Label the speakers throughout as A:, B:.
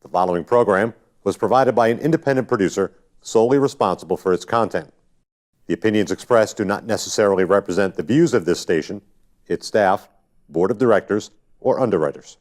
A: The following program was provided by an independent producer solely responsible for its content. The opinions expressed do not necessarily represent the views of this station, its staff, board of directors, or underwriters.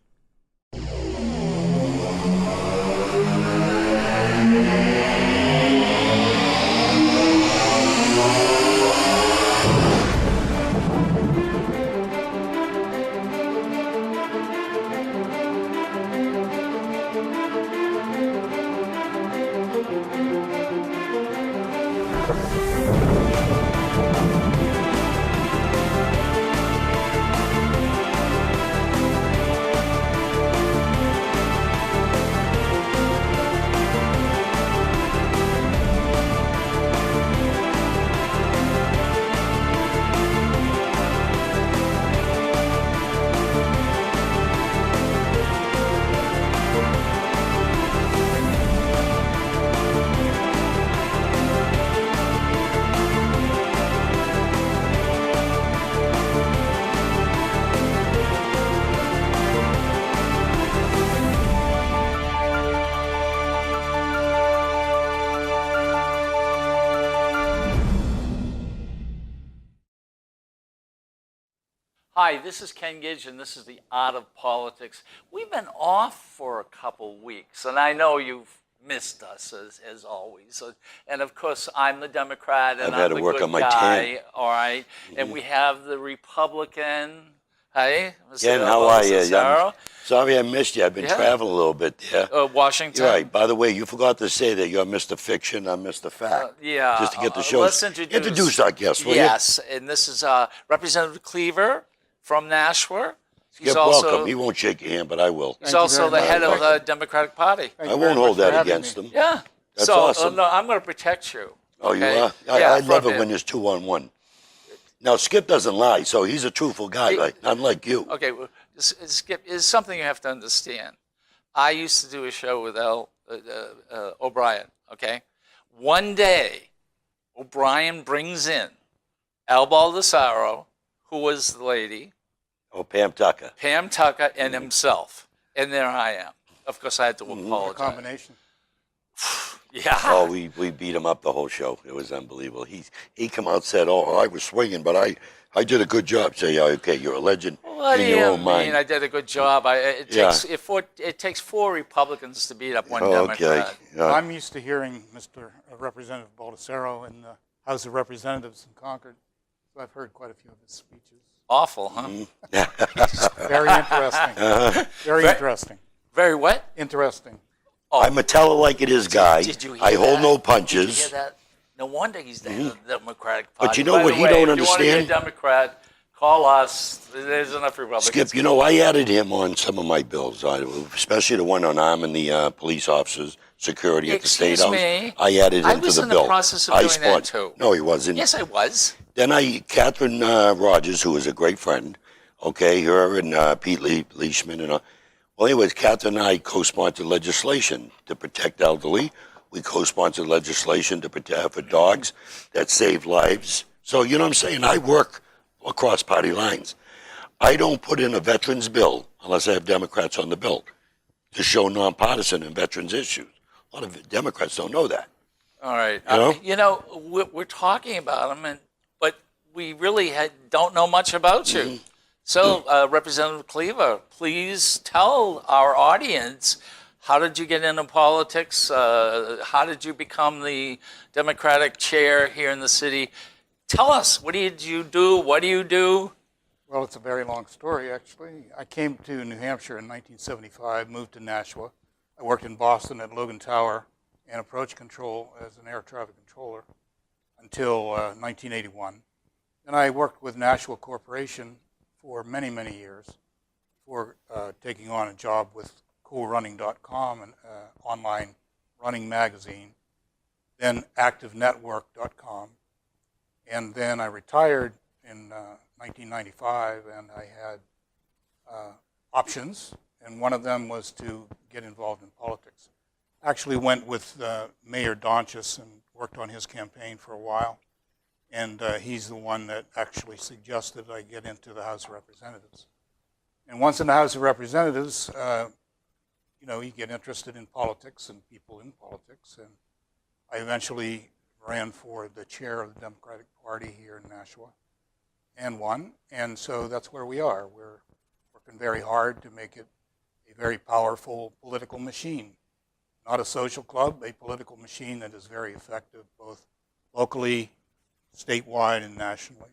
B: Hi, this is Ken Gidge, and this is the Art of Politics. We've been off for a couple weeks, and I know you've missed us as always. And of course, I'm the Democrat, and I'm the good guy. All right, and we have the Republican. Hey, Mr.
C: Ken, how are you?
B: Baldasaro.
C: Sorry I missed you. I've been traveling a little bit there.
B: Washington.
C: You're right. By the way, you forgot to say that you're Mr. Fiction, I'm Mr. Fact.
B: Yeah.
C: Just to get the show.
B: Let's introduce
C: our guest, will you?
B: Yes, and this is Representative Cleaver from Nashua.
C: He's welcome. He won't shake your hand, but I will.
B: He's also the head of the Democratic Party.
C: I won't hold that against him.
B: Yeah.
C: That's awesome.
B: No, I'm going to protect you.
C: Oh,
B: okay?
C: You are? I love it when there's 2-on-1. Now, Skip doesn't lie, so he's a truthful guy, right? Unlike you.
B: Okay, well, Skip, is something you have to understand. I used to do a show with O'Brien, okay? One day, O'Brien brings in Al Baldasaro, who was the lady.
C: Oh, Pam Tucker.
B: Pam Tucker and himself. And there I am. Of course, I had to apologize.
D: A combination.
B: Yeah.
C: Oh, we beat him up the whole show. It was unbelievable. He come out and said, "Oh, I was swinging, but I did a good job." Say, "Yeah, okay, you're a legend
B: What
C: in
B: do
C: your
B: you
C: own
B: mean?
C: mind."
B: I did a good job. It takes 4 Republicans to beat up one Democrat.
C: Okay. Yeah.
D: I'm used to hearing Mr. Representative Baldasaro in the House of Representatives in Concord. So I've heard quite a few of his speeches.
B: Awful, huh?
D: Very interesting. Very interesting.
B: Very what?
D: Interesting.
B: Oh.
C: I'm a tell it like it is guy.
B: Did you hear
C: I hold
B: that?
C: no punches.
B: Did you hear that? No wonder he's the head of the Democratic Party.
C: But you know
B: By
C: what
B: the
C: he
B: way,
C: don't
B: if
C: understand?
B: you want to be a Democrat, call us. There's enough Republicans.
C: Skip, you know, I added him on some of my bills, especially the one on arming the police officers, security at the State House.
B: Me.
C: I added him to the bill.
B: I was in the process of doing that, too.
C: No, he wasn't.
B: Yes, I was.
C: Then Catherine Rogers, who was a great friend, okay, her and Pete Leishman and well, anyways, Catherine and I co-sponsored legislation to protect elderly. We co-sponsored legislation to protect for dogs that save lives. So, you know what I'm saying? I work across party lines. I don't put in a veterans bill unless I have Democrats on the bill to show nonpartisan in veterans issues. A lot of Democrats don't know that.
B: All right.
C: You know?
B: We're talking about them, but we really don't know much about you. Mm-hmm. So, Representative Cleaver, please tell our audience, how did you get into politics? How did you become the Democratic chair here in the city? Tell us, what did you do? What do you do?
D: Well, it's a very long story, actually. I came to New Hampshire in 1975, moved to Nashua. I worked in Boston at Logan Tower and approach control as an air traffic controller until 1981. And I worked with Nashua Corporation for many, many years before taking on a job with coolrunning.com, an online running magazine, then activenetwork.com. And then I retired in 1995, and I had options, and one of them was to get involved in politics. Actually went with Mayor Donchis and worked on his campaign for a while. And he's the one that actually suggested I get into the House of Representatives. And once in the House of Representatives, you get interested in politics and people in politics. And I eventually ran for the chair of the Democratic Party here in Nashua and won. And so that's where we are. We're working very hard to make it a very powerful political machine. Not a social club, a political machine that is very effective both locally, statewide, and nationally.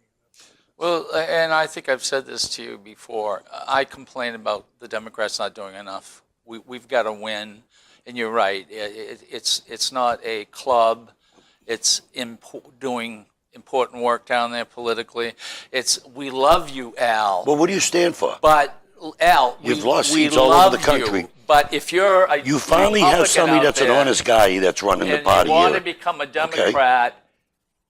B: Well, and I think I've said this to you before. I complain about the Democrats not doing enough. We've got to win, and you're right. It's not a club. It's doing important work down there politically. We love you, Al.
C: Well, what do you stand for?
B: But Al,
C: You've lost
B: we
C: seats all
B: love
C: over the country.
B: You, but if you're a
C: You finally have
B: Republican
C: somebody
B: out
C: that's an
B: there
C: honest guy that's running the
B: and
C: party
B: you want
C: here.
B: to become a Democrat,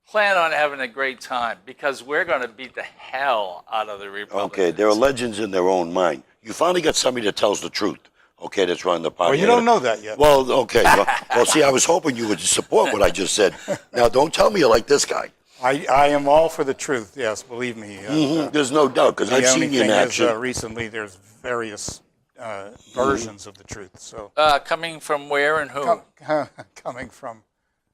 B: plan on having a great time because we're going to beat the hell out of the Republicans.
C: Okay, they're legends in their own mind. You finally got somebody that tells the truth, okay, that's running the party.
D: Well, you don't know that yet.
C: Well, okay. Well, see, I was hoping you would support what I just said. Now, don't tell me you're like this guy.
D: I am all for the truth, yes, believe me.
C: There's no doubt, because I've
D: The only
C: seen you in
D: thing is,
C: action.
D: recently there's various versions of the truth. So
B: Coming from where and who?
D: coming from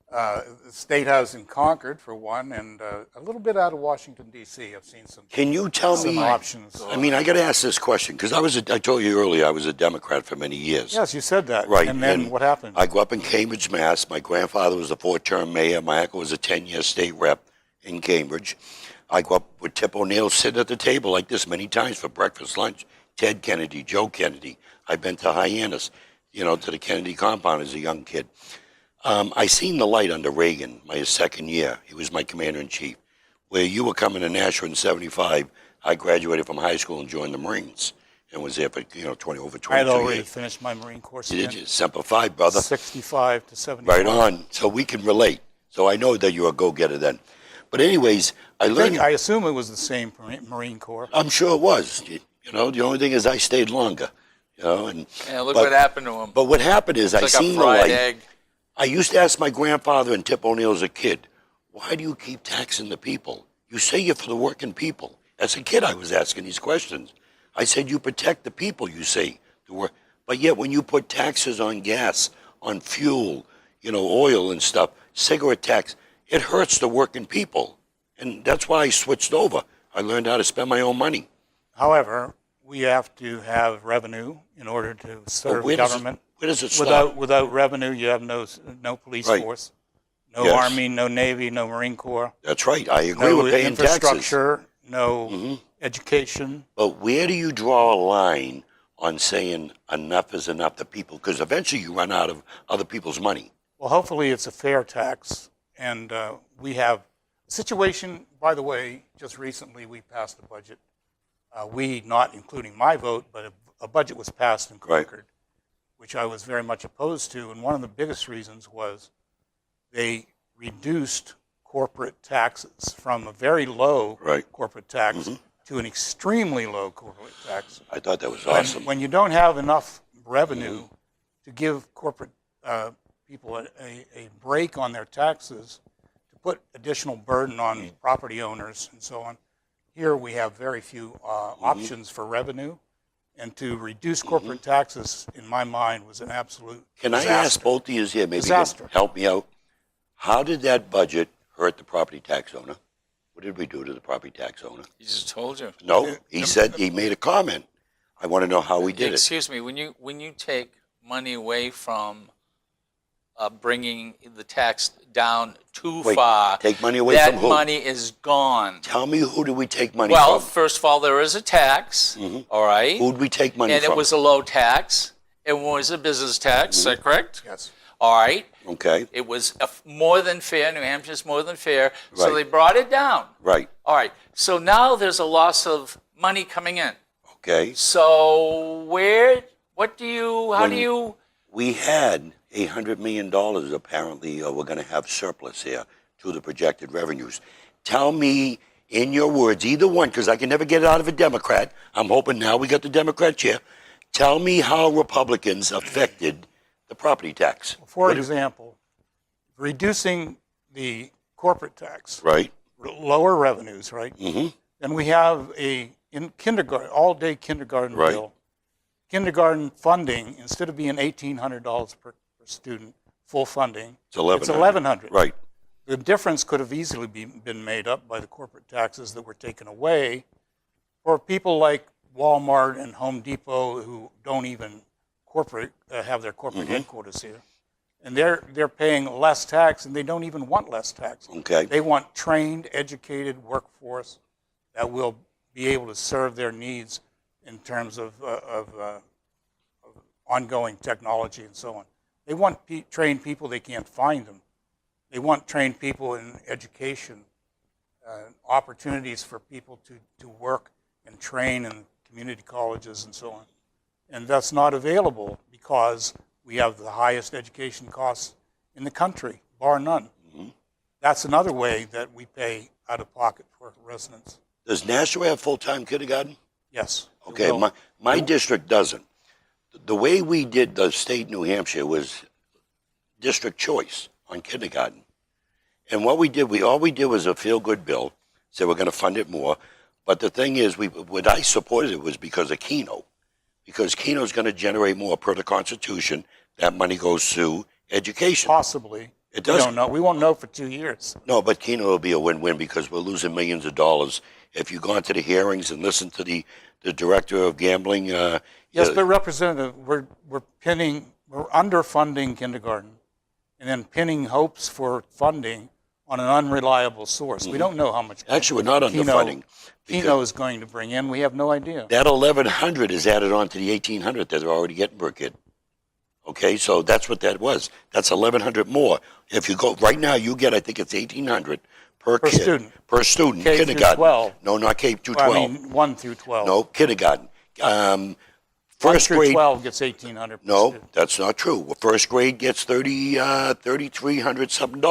D: the State House in Concord, for one, and a little bit out of Washington, D.C. I've seen some
C: Can you tell me?
D: options.
C: I mean, I got to ask this question, because I told you earlier I was a Democrat for many years.
D: Yes, you said that.
C: Right.
D: And then what happened?
C: I grew up in Cambridge, Mass. My grandfather was a 4-term mayor. My uncle was a 10-year state rep in Cambridge. I grew up with Tip O'Neill sitting at the table like this many times for breakfast, lunch. Ted Kennedy, Joe Kennedy. I've been to Hyannis, to the Kennedy compound as a young kid. I seen the light under Reagan, my second year. He was my commander-in-chief. Where you were coming to Nashua in 75, I graduated from high school and joined the Marines and was there for, over 22
D: I had already
C: years.
D: finished my Marine course.
C: Did you? Semper Fi, brother.
D: 65 to 75.
C: Right on. So we can relate. So I know that you're a go-getter then. But anyways, I learned.
D: I assume it was the same Marine Corps.
C: I'm sure it was. The only thing is I stayed longer. And
B: Look
C: but-
B: what happened to him.
C: But what happened is I
B: It's like a
C: seen the
B: fried
C: light.
B: egg.
C: I used to ask my grandfather and Tip O'Neill as a kid, why do you keep taxing the people? You say you're for the working people. As a kid, I was asking these questions. I said, you protect the people, you say. But yet when you put taxes on gas, on fuel, oil and stuff, cigarette tax, it hurts the working people. And that's why I switched over. I learned how to spend my own money.
D: However, we have to have revenue in order to serve
C: where does it-
D: government.
C: Where does it stop?
D: Without revenue, you have no police
C: Right.
D: force, no
C: Yes.
D: Army, no Navy, no Marine Corps,
C: That's right. I agree
D: no
C: with paying taxes.
D: infrastructure, no education.
C: But where do you draw a line on saying enough is enough to people? Because eventually you run out of other people's money.
D: Well, hopefully it's a fair tax, and we have a situation. By the way, just recently we passed a budget. We, not including my vote, but a budget was passed in
C: Right.
D: Concord, which I was very much opposed to, and one of the biggest reasons was they reduced corporate taxes from a very low
C: Right.
D: corporate tax to an extremely low corporate tax.
C: I thought that was awesome.
D: When you don't have enough revenue to give corporate people a break on their taxes, to put additional burden on property owners and so on, here we have very few options for revenue. And to reduce corporate taxes, in my mind, was an absolute
C: Can I
D: disaster.
C: ask both of you here, maybe you
D: Disaster.
C: can help me out? How did that budget hurt the property tax owner? What did we do to the property tax owner?
B: He just told you.
C: No, he said he made a comment. I want to know how we did it.
B: Excuse me. When you take money away from bringing the tax down too
C: Wait,
B: far,
C: take money away
B: that
C: from who?
B: money is gone.
C: Tell me, who do we take money
B: Well,
C: from?
B: first of all, there is a tax. All right.
C: Who'd we take money
B: And
C: from?
B: it was a low tax. It was a business tax. Is that correct?
D: Yes.
B: All right.
C: Okay,
B: It was more than fair. New Hampshire's more than fair. So
C: Right.
B: they brought it down.
C: right.
B: All right. So now there's a loss of money coming in.
C: Okay.
B: So how do you,
C: We had $800 million apparently we're going to have surplus here to the projected revenues. Tell me, in your words, either one, because I can never get it out of a Democrat. I'm hoping now we got the Democrat chair. Tell me how Republicans affected the property tax.
D: For example, reducing the corporate tax,
C: Right.
D: lower revenues, right?
C: Mm-hmm.
D: Then we have in kindergarten, all-day kindergarten
C: Right.
D: bill. kindergarten funding, instead of being $1,800 per student, full funding,
C: It's 1,100.
D: it's $1,100.
C: Right.
D: The difference could have easily been made up by the corporate taxes that were taken away for people like Walmart and Home Depot who don't even have their corporate headquarters here. And they're paying less tax, and they don't even want less tax.
C: Okay.
D: They want trained, educated workforce that will be able to serve their needs in terms of ongoing technology and so on. They want trained people. They can't find them. They want trained people in education, opportunities for people to work and train in community colleges and so on. And that's not available because we have the highest education costs in the country, bar none. That's another way that we pay out of pocket for residents.
C: Does Nashua have full-time kindergarten?
D: Yes. it
C: Okay,
D: will.
C: my district doesn't. The way we did the state New Hampshire was district choice on kindergarten. And what we did, all we did was a feel-good bill, said we're going to fund it more. But the thing is, what I supported it was because of Keno. Because Keno's going to generate more per the Constitution. That money goes to education.
D: Possibly.
C: It
D: We
C: does.
D: don't know. We won't know for 2 years.
C: No, but Keno will be a win-win because we're losing millions of dollars. If you've gone to the hearings and listened to the director of gambling.
D: Yes, but Representative, we're underfunding kindergarten and then pinning hopes for funding on an unreliable source. We don't know how much
C: Actually, we're not underfunding.
D: Keno is going to bring in. We have no idea.
C: That 1,100 is added on to the 1,800 that they're already getting per kid. Okay, so that's what that was. That's 1,100 more. If you go right now, you get, I think it's 1,800 per kid.
D: Student.
C: Per student.
D: K through
C: kindergarten.
D: 12.
C: No, not K through
D: Well,
C: 12.
D: I mean, 1 through 12.
C: No, kindergarten.
D: 1
C: First
D: through
C: grade.
D: 12 gets 1,800 per
C: No,
D: student.
C: that's not true. Well, first grade gets $3,300 something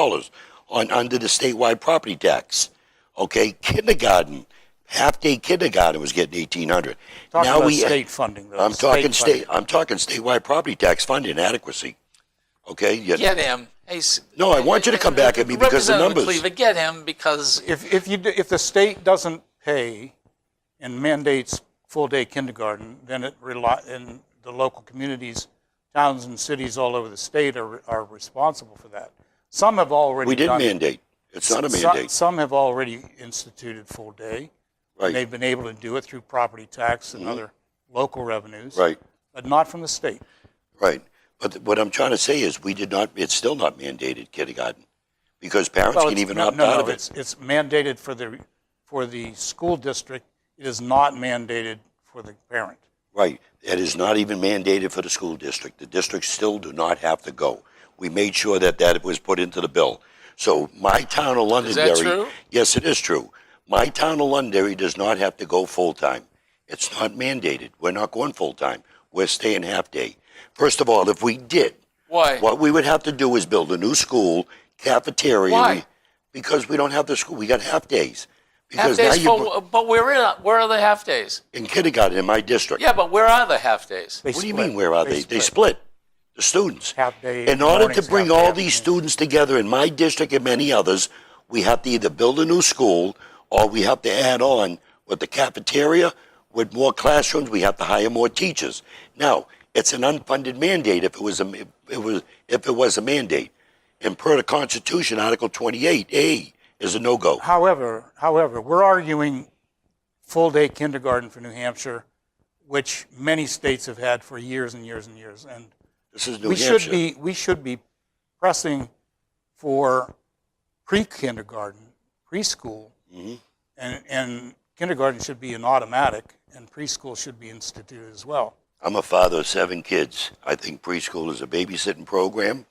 C: under the statewide property tax. Okay, kindergarten, half-day kindergarten was getting $1,800.
D: Talking about state funding, though.
C: I'm talking
D: funding.
C: I'm talking statewide property tax funding adequacy. Okay.
B: Get him. Hey,
C: No, I want you to come back at me because the
B: Representative
C: numbers.
B: Cleaver, get him because
D: If the state doesn't pay and mandates full-day kindergarten, then and the local communities, towns and cities all over the state are responsible for that. Some have already
C: We did
D: done it.
C: mandate. It's not a mandate.
D: Some have already instituted full day.
C: Right.
D: And they've been able to do it through property tax and other local revenues.
C: Right.
D: But not from the state.
C: Right. But what I'm trying to say is we did not, it's still not mandated kindergarten because parents can even opt out of it.
D: It's mandated for the school district. It is not mandated for the parent.
C: Right. It is not even mandated for the school district. The districts still do not have to go. We made sure that was put into the bill. So my town of Londonderry.
B: Is that true?
C: Yes, it is true. My town of Londonderry does not have to go full-time. It's not mandated. We're not going full-time. We're staying half-day. First of all, if we did,
B: why?
C: what we would have to do is build a new school, cafeteria.
B: Why?
C: Because we don't have the school. We got half-days.
B: Half
C: Because now
B: days,
C: you
B: but where are the half days?
C: in kindergarten in my district.
B: Yeah, but where are the half days?
C: What do you mean, where are they? They split the students.
D: Half day
C: In order to
D: mornings,
C: bring
D: half day
C: all these
D: afternoons.
C: students together in my district and many others, we have to either build a new school or we have to add on with the cafeteria, with more classrooms, we have to hire more teachers. Now, it's an unfunded mandate if it was a mandate. And per the Constitution, Article 28A is a no-go.
D: However, we're arguing full-day kindergarten for New Hampshire, which many states have had for years and years and years. And
C: This is New
D: we
C: Hampshire.
D: should be pressing for pre-kindergarten, preschool,
C: Mm-hmm.
D: and kindergarten should be an automatic, and preschool should be instituted as well.
C: I'm a father of 7 kids. I think preschool is a babysitting program.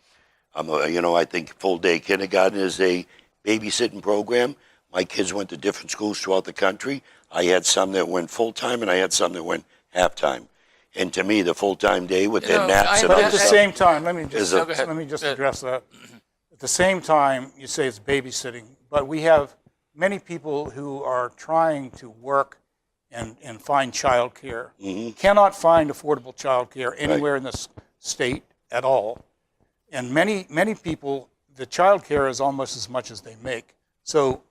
C: I think full-day kindergarten is a babysitting program. My kids went to different schools throughout the country. I had some that went full-time, and I had some that went half-time. And to me, the full-time day with their naps and
D: But
C: all
D: at the
C: stuff.
D: same time, let me
C: Is a-
D: just address that. At the same time, you say it's babysitting, but we have many people who are trying to work and find child care, cannot find affordable child care anywhere in this state at all. And many people, the child care is almost as much as they make. So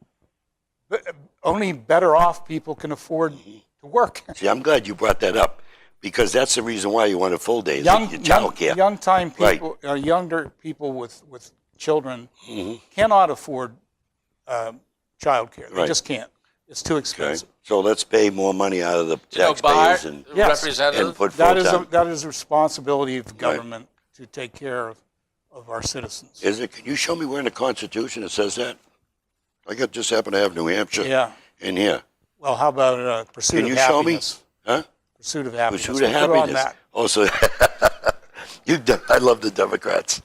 D: only better off people can afford to work.
C: See, I'm glad you brought that up Because that's the reason why you want a full day, is
D: Young,
C: your
D: young,
C: child care.
D: young-time
C: Right.
D: people, younger people with children cannot afford child care. They
C: Right.
D: just can't. It's too
C: Okay?
D: expensive.
C: So let's pay more money out of the
B: Bart,
C: taxpayers and
D: Yes.
B: Representative.
C: put
D: That is
C: full-time.
D: that is a responsibility of government to take care of our citizens.
C: Is it? Can you show me where in the Constitution it says that? Just happen to have New Hampshire
D: Yeah.
C: in here.
D: Well, how about pursuit
C: Can
D: of
C: you show me?
D: happiness?
C: Huh?
D: Pursuit of happiness.
C: Pursuit of
D: We'll put it on
C: happiness.
D: that.
C: Also, I love the Democrats.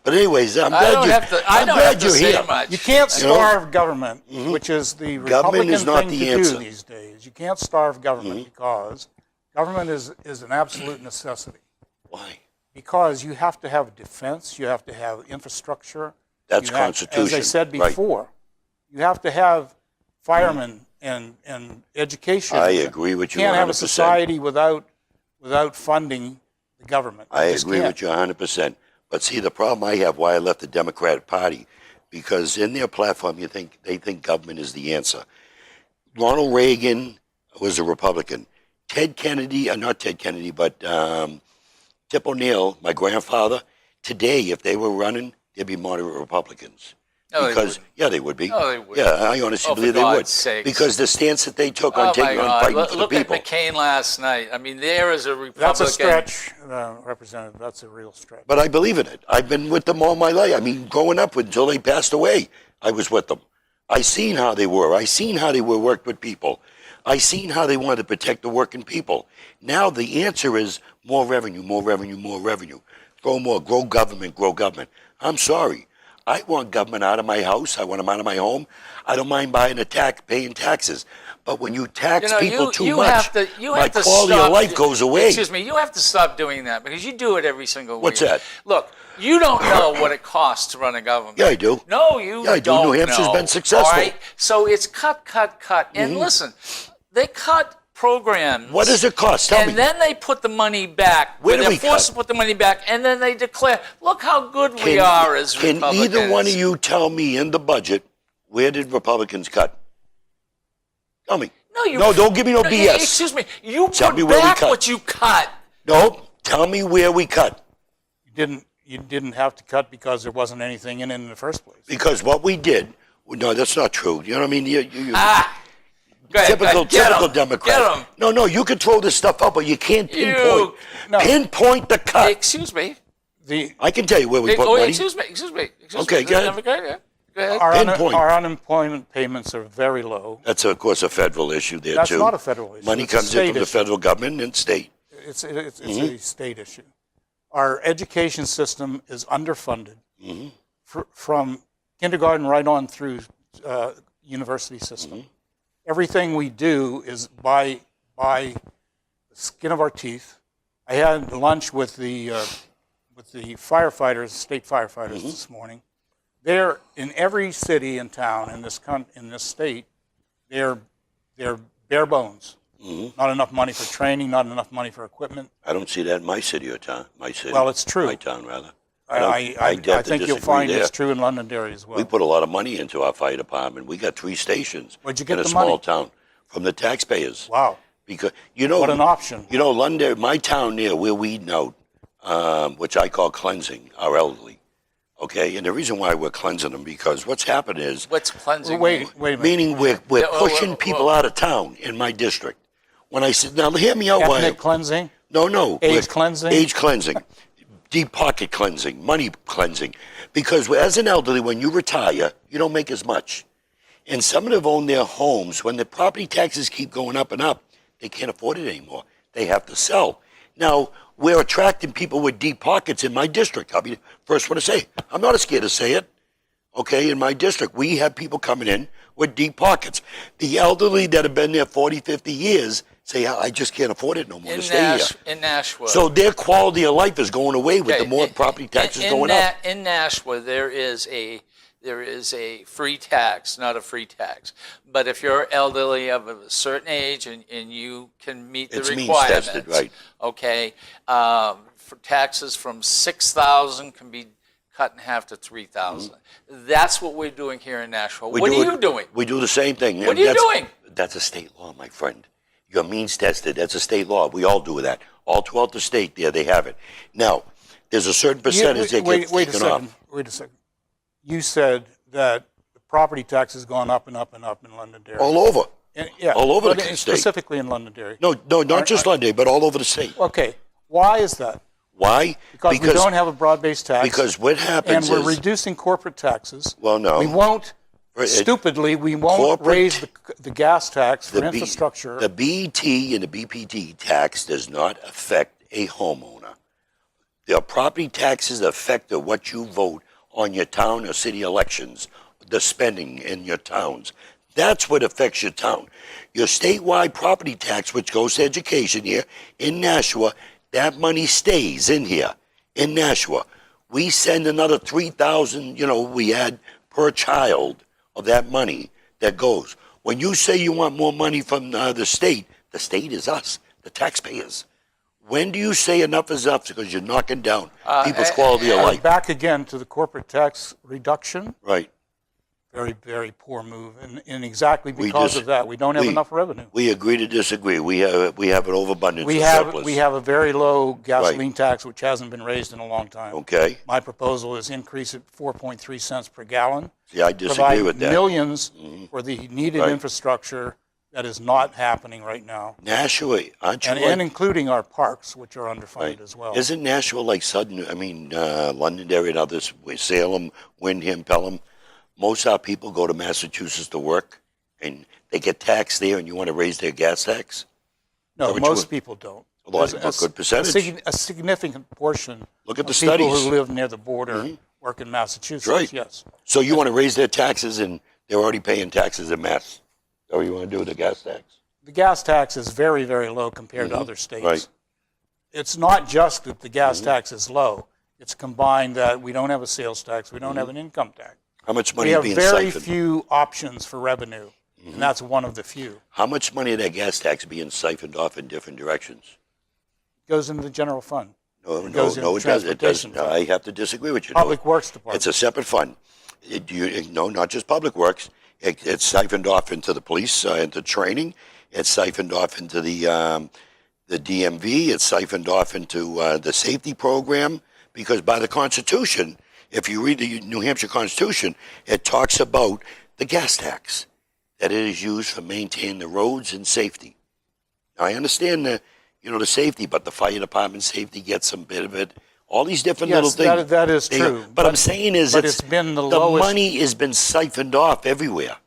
C: But anyways, I'm
B: I
C: glad
B: don't
C: you.
B: have to. I
C: I'm
B: don't
C: glad
B: have to
C: you're
B: say
C: here.
B: much.
D: You can't
C: You know?
D: starve government, which is the
C: Government
D: Republican
C: is not
D: thing
C: the
D: to
C: answer.
D: do these days. You can't starve government because government is an absolute necessity.
C: Why?
D: Because you have to have defense, you have to have infrastructure.
C: That's
D: you have-
C: Constitution.
D: As I said
C: Right.
D: before, you have to have firemen and education.
C: I agree with you
D: You can't have a
C: 100%.
D: society without funding the government. You
C: I
D: just
C: agree
D: can't.
C: with you 100%. But see, the problem I have why I left the Democratic Party, because in their platform, they think government is the answer. Ronald Reagan was a Republican. Ted Kennedy, not Ted Kennedy, but Tip O'Neill, my grandfather, today, if they were running, they'd be moderate Republicans.
B: No, they
C: Because
B: wouldn't.
C: yeah, they would be.
B: No, they wouldn't.
C: Yeah, I honestly
B: Oh, for
C: believe they would.
B: God's sakes.
C: Because the stance that they took
B: Oh
C: on
B: my
C: taking on
B: God!
C: fighting
B: Look,
C: for the
B: look at
C: people.
B: McCain last night. I mean, there is a Republican.
D: That's a stretch, Representative. That's a real stretch.
C: But I believe in it. I've been with them all my life. I mean, growing up until they passed away, I was with them. I seen how they were. I seen how they were worked with people. I seen how they wanted to protect the working people. Now the answer is more revenue, more revenue, more revenue. Grow government, grow government. I'm sorry. I want government out of my house. I want them out of my home. I don't mind paying taxes. But when you tax people too much, my quality of life goes away.
B: Excuse me, you have to stop doing that because you do it every single week.
C: What's that?
B: Look, you don't know what it costs to run a government.
C: Yeah, I do.
B: No, you
C: Yeah, I do.
B: don't
C: New Hampshire's
B: know,
C: been successful.
B: all right? So it's cut. And listen, they cut programs.
C: What does it cost? Tell me.
B: And then they put the money back.
C: Where do
B: they're
C: we
B: forced
C: cut?
B: to put the money back, and then they declare, look how good we are as
C: Can
B: Republicans.
C: either one of you tell me in the budget, where did Republicans cut? Tell me. No, don't give me no BS.
B: Excuse me. You
C: Tell
B: put
C: me where we
B: back
C: cut.
B: what you cut.
C: No, tell me where we cut.
D: You didn't have to cut because there wasn't anything in it in the first place.
C: Because what we did, no, that's not true. You know what I mean?
B: Go ahead,
C: typical
B: get 'em,
C: Democrat.
B: Get 'em.
C: No, you can throw this stuff out, but you can't pinpoint. Pinpoint the cut.
B: Excuse me.
C: I can tell you where we put money.
B: Excuse me.
C: Okay, go ahead.
B: Go ahead.
C: Pinpoint.
D: Our unemployment payments are very low.
C: That's, of course, a federal issue there,
D: That's
C: too.
D: not a federal issue.
C: Money
D: It's a
C: comes in
D: state
C: from the
D: issue.
C: federal government and state.
D: It's a state issue. Our education system is underfunded from kindergarten right on through university system. Everything we do is by the skin of our teeth. I had lunch with the firefighters, state firefighters this morning. They're in every city and town in this state. They're bare bones. Not enough money for training, not enough money for equipment.
C: I don't see that in my city or town. My city.
D: Well, it's true.
C: My town, rather.
D: I
C: dare to
D: think you'll
C: disagree
D: find
C: there.
D: it's true in Londonderry as well.
C: We put a lot of money into our fire department. We got 3 stations
D: Where'd you get
C: in a
D: the
C: small
D: money?
C: town from the taxpayers.
D: Wow.
C: Because
D: What an option.
C: You know, Londonderry, my town near where we know, which I call cleansing our elderly. Okay, and the reason why we're cleansing them because what's happened is
B: What's cleansing?
D: Wait
B: mean?
D: a minute.
C: meaning we're
B: Yeah,
C: pushing people out of town in my district. When I said, now hear me out.
D: Ethnic cleansing?
C: No.
D: Age cleansing?
C: Age cleansing. Deep pocket cleansing. Money cleansing. Because as an elderly, when you retire, you don't make as much. And some of them have owned their homes. When the property taxes keep going up and up, they can't afford it anymore. They have to sell. Now, we're attracting people with deep pockets in my district. I'll be the first one to say, I'm not scared to say it. Okay, in my district, we have people coming in with deep pockets. The elderly that have been there 40, 50 years say, I just can't afford it no more to stay here.
B: In Nashua.
C: So their quality of life is going away with the more property taxes going up.
B: In Nashua, there is a free tax, not a free tax. But if you're elderly of a certain age and you can meet the
C: It's
B: requirements,
C: means-tested, right.
B: okay, for taxes from $6,000 can be cut in half to $3,000. That's what we're doing here in Nashua. What are you doing?
C: We do the same thing.
B: What are you doing?
C: That's a state law, my friend. You're means tested. That's a state law. We all do that. All throughout the state, there they have it. Now, there's a certain percentage that gets taken off.
D: Wait a second. You said that the property tax has gone up and up and up in Londonderry.
C: All over.
D: Yeah,
C: all over
D: but
C: the state.
D: Specifically in Londonderry.
C: No, not just Londonderry, but all over the state.
D: Okay. Why is that?
C: Why?
D: Because we don't have a broad-based tax.
C: Because what happens
D: and we're reducing corporate taxes.
C: Well, no.
D: We won't, stupidly, we won't raise the gas tax for infrastructure.
C: The BET and the BPT tax does not affect a homeowner. The property taxes affect what you vote on your town or city elections, the spending in your towns. That's what affects your town. Your statewide property tax, which goes to education here in Nashua, that money stays in here in Nashua. We send another $3,000, we add per child of that money that goes. When you say you want more money from the state is us, the taxpayers. When do you say enough is enough? Because you're knocking down people's quality of life.
D: Back again to the corporate tax reduction.
C: Right.
D: Very, very poor move. And exactly because of that, we don't have enough revenue.
C: We agree to disagree. We have an overabundance of surplus.
D: We have a very low gasoline tax, which hasn't been raised in a long time.
C: Okay.
D: My proposal is increase it 4.3 cents per gallon.
C: See, I disagree with that.
D: Millions for the needed infrastructure that is not happening right now.
C: Nashua, aren't you
D: and including our parks, which are underfunded as well.
C: Isn't Nashua like Londonderry and others, Salem, Windham, Pelham? Most of our people go to Massachusetts to work, and they get taxed there, and you want to raise their gas tax?
D: No, most people don't.
C: A good percentage.
D: A significant portion
C: Look at the
D: of people
C: studies.
D: who live near the border work in Massachusetts,
C: right.
D: Yes.
C: So you want to raise their taxes, and they're already paying taxes in Mass. Or you want to do with the gas tax?
D: The gas tax is very, very low compared to other states.
C: Right.
D: It's not just that the gas tax is low. It's combined that we don't have a sales tax, we don't have an income tax.
C: How much money
D: we have
C: being
D: very
C: siphoned?
D: few options for revenue, and that's one of the few.
C: How much money of that gas tax being siphoned off in different directions?
D: It goes into the general fund.
C: No,
D: it doesn't.
C: It doesn't. I have to disagree with you.
D: Public Works Department.
C: It's a separate fund. Not just Public Works. It's siphoned off into the police, into training. It's siphoned off into the DMV. It's siphoned off into the safety program. Because by the Constitution, if you read the New Hampshire Constitution, it talks about the gas tax, that it is used for maintaining the roads and safety. Now, I understand the safety, but the fire department safety gets some bit of it. All these different little things.
D: That is true.
C: But I'm saying is
D: it's been the lowest.
C: Money has been siphoned off everywhere.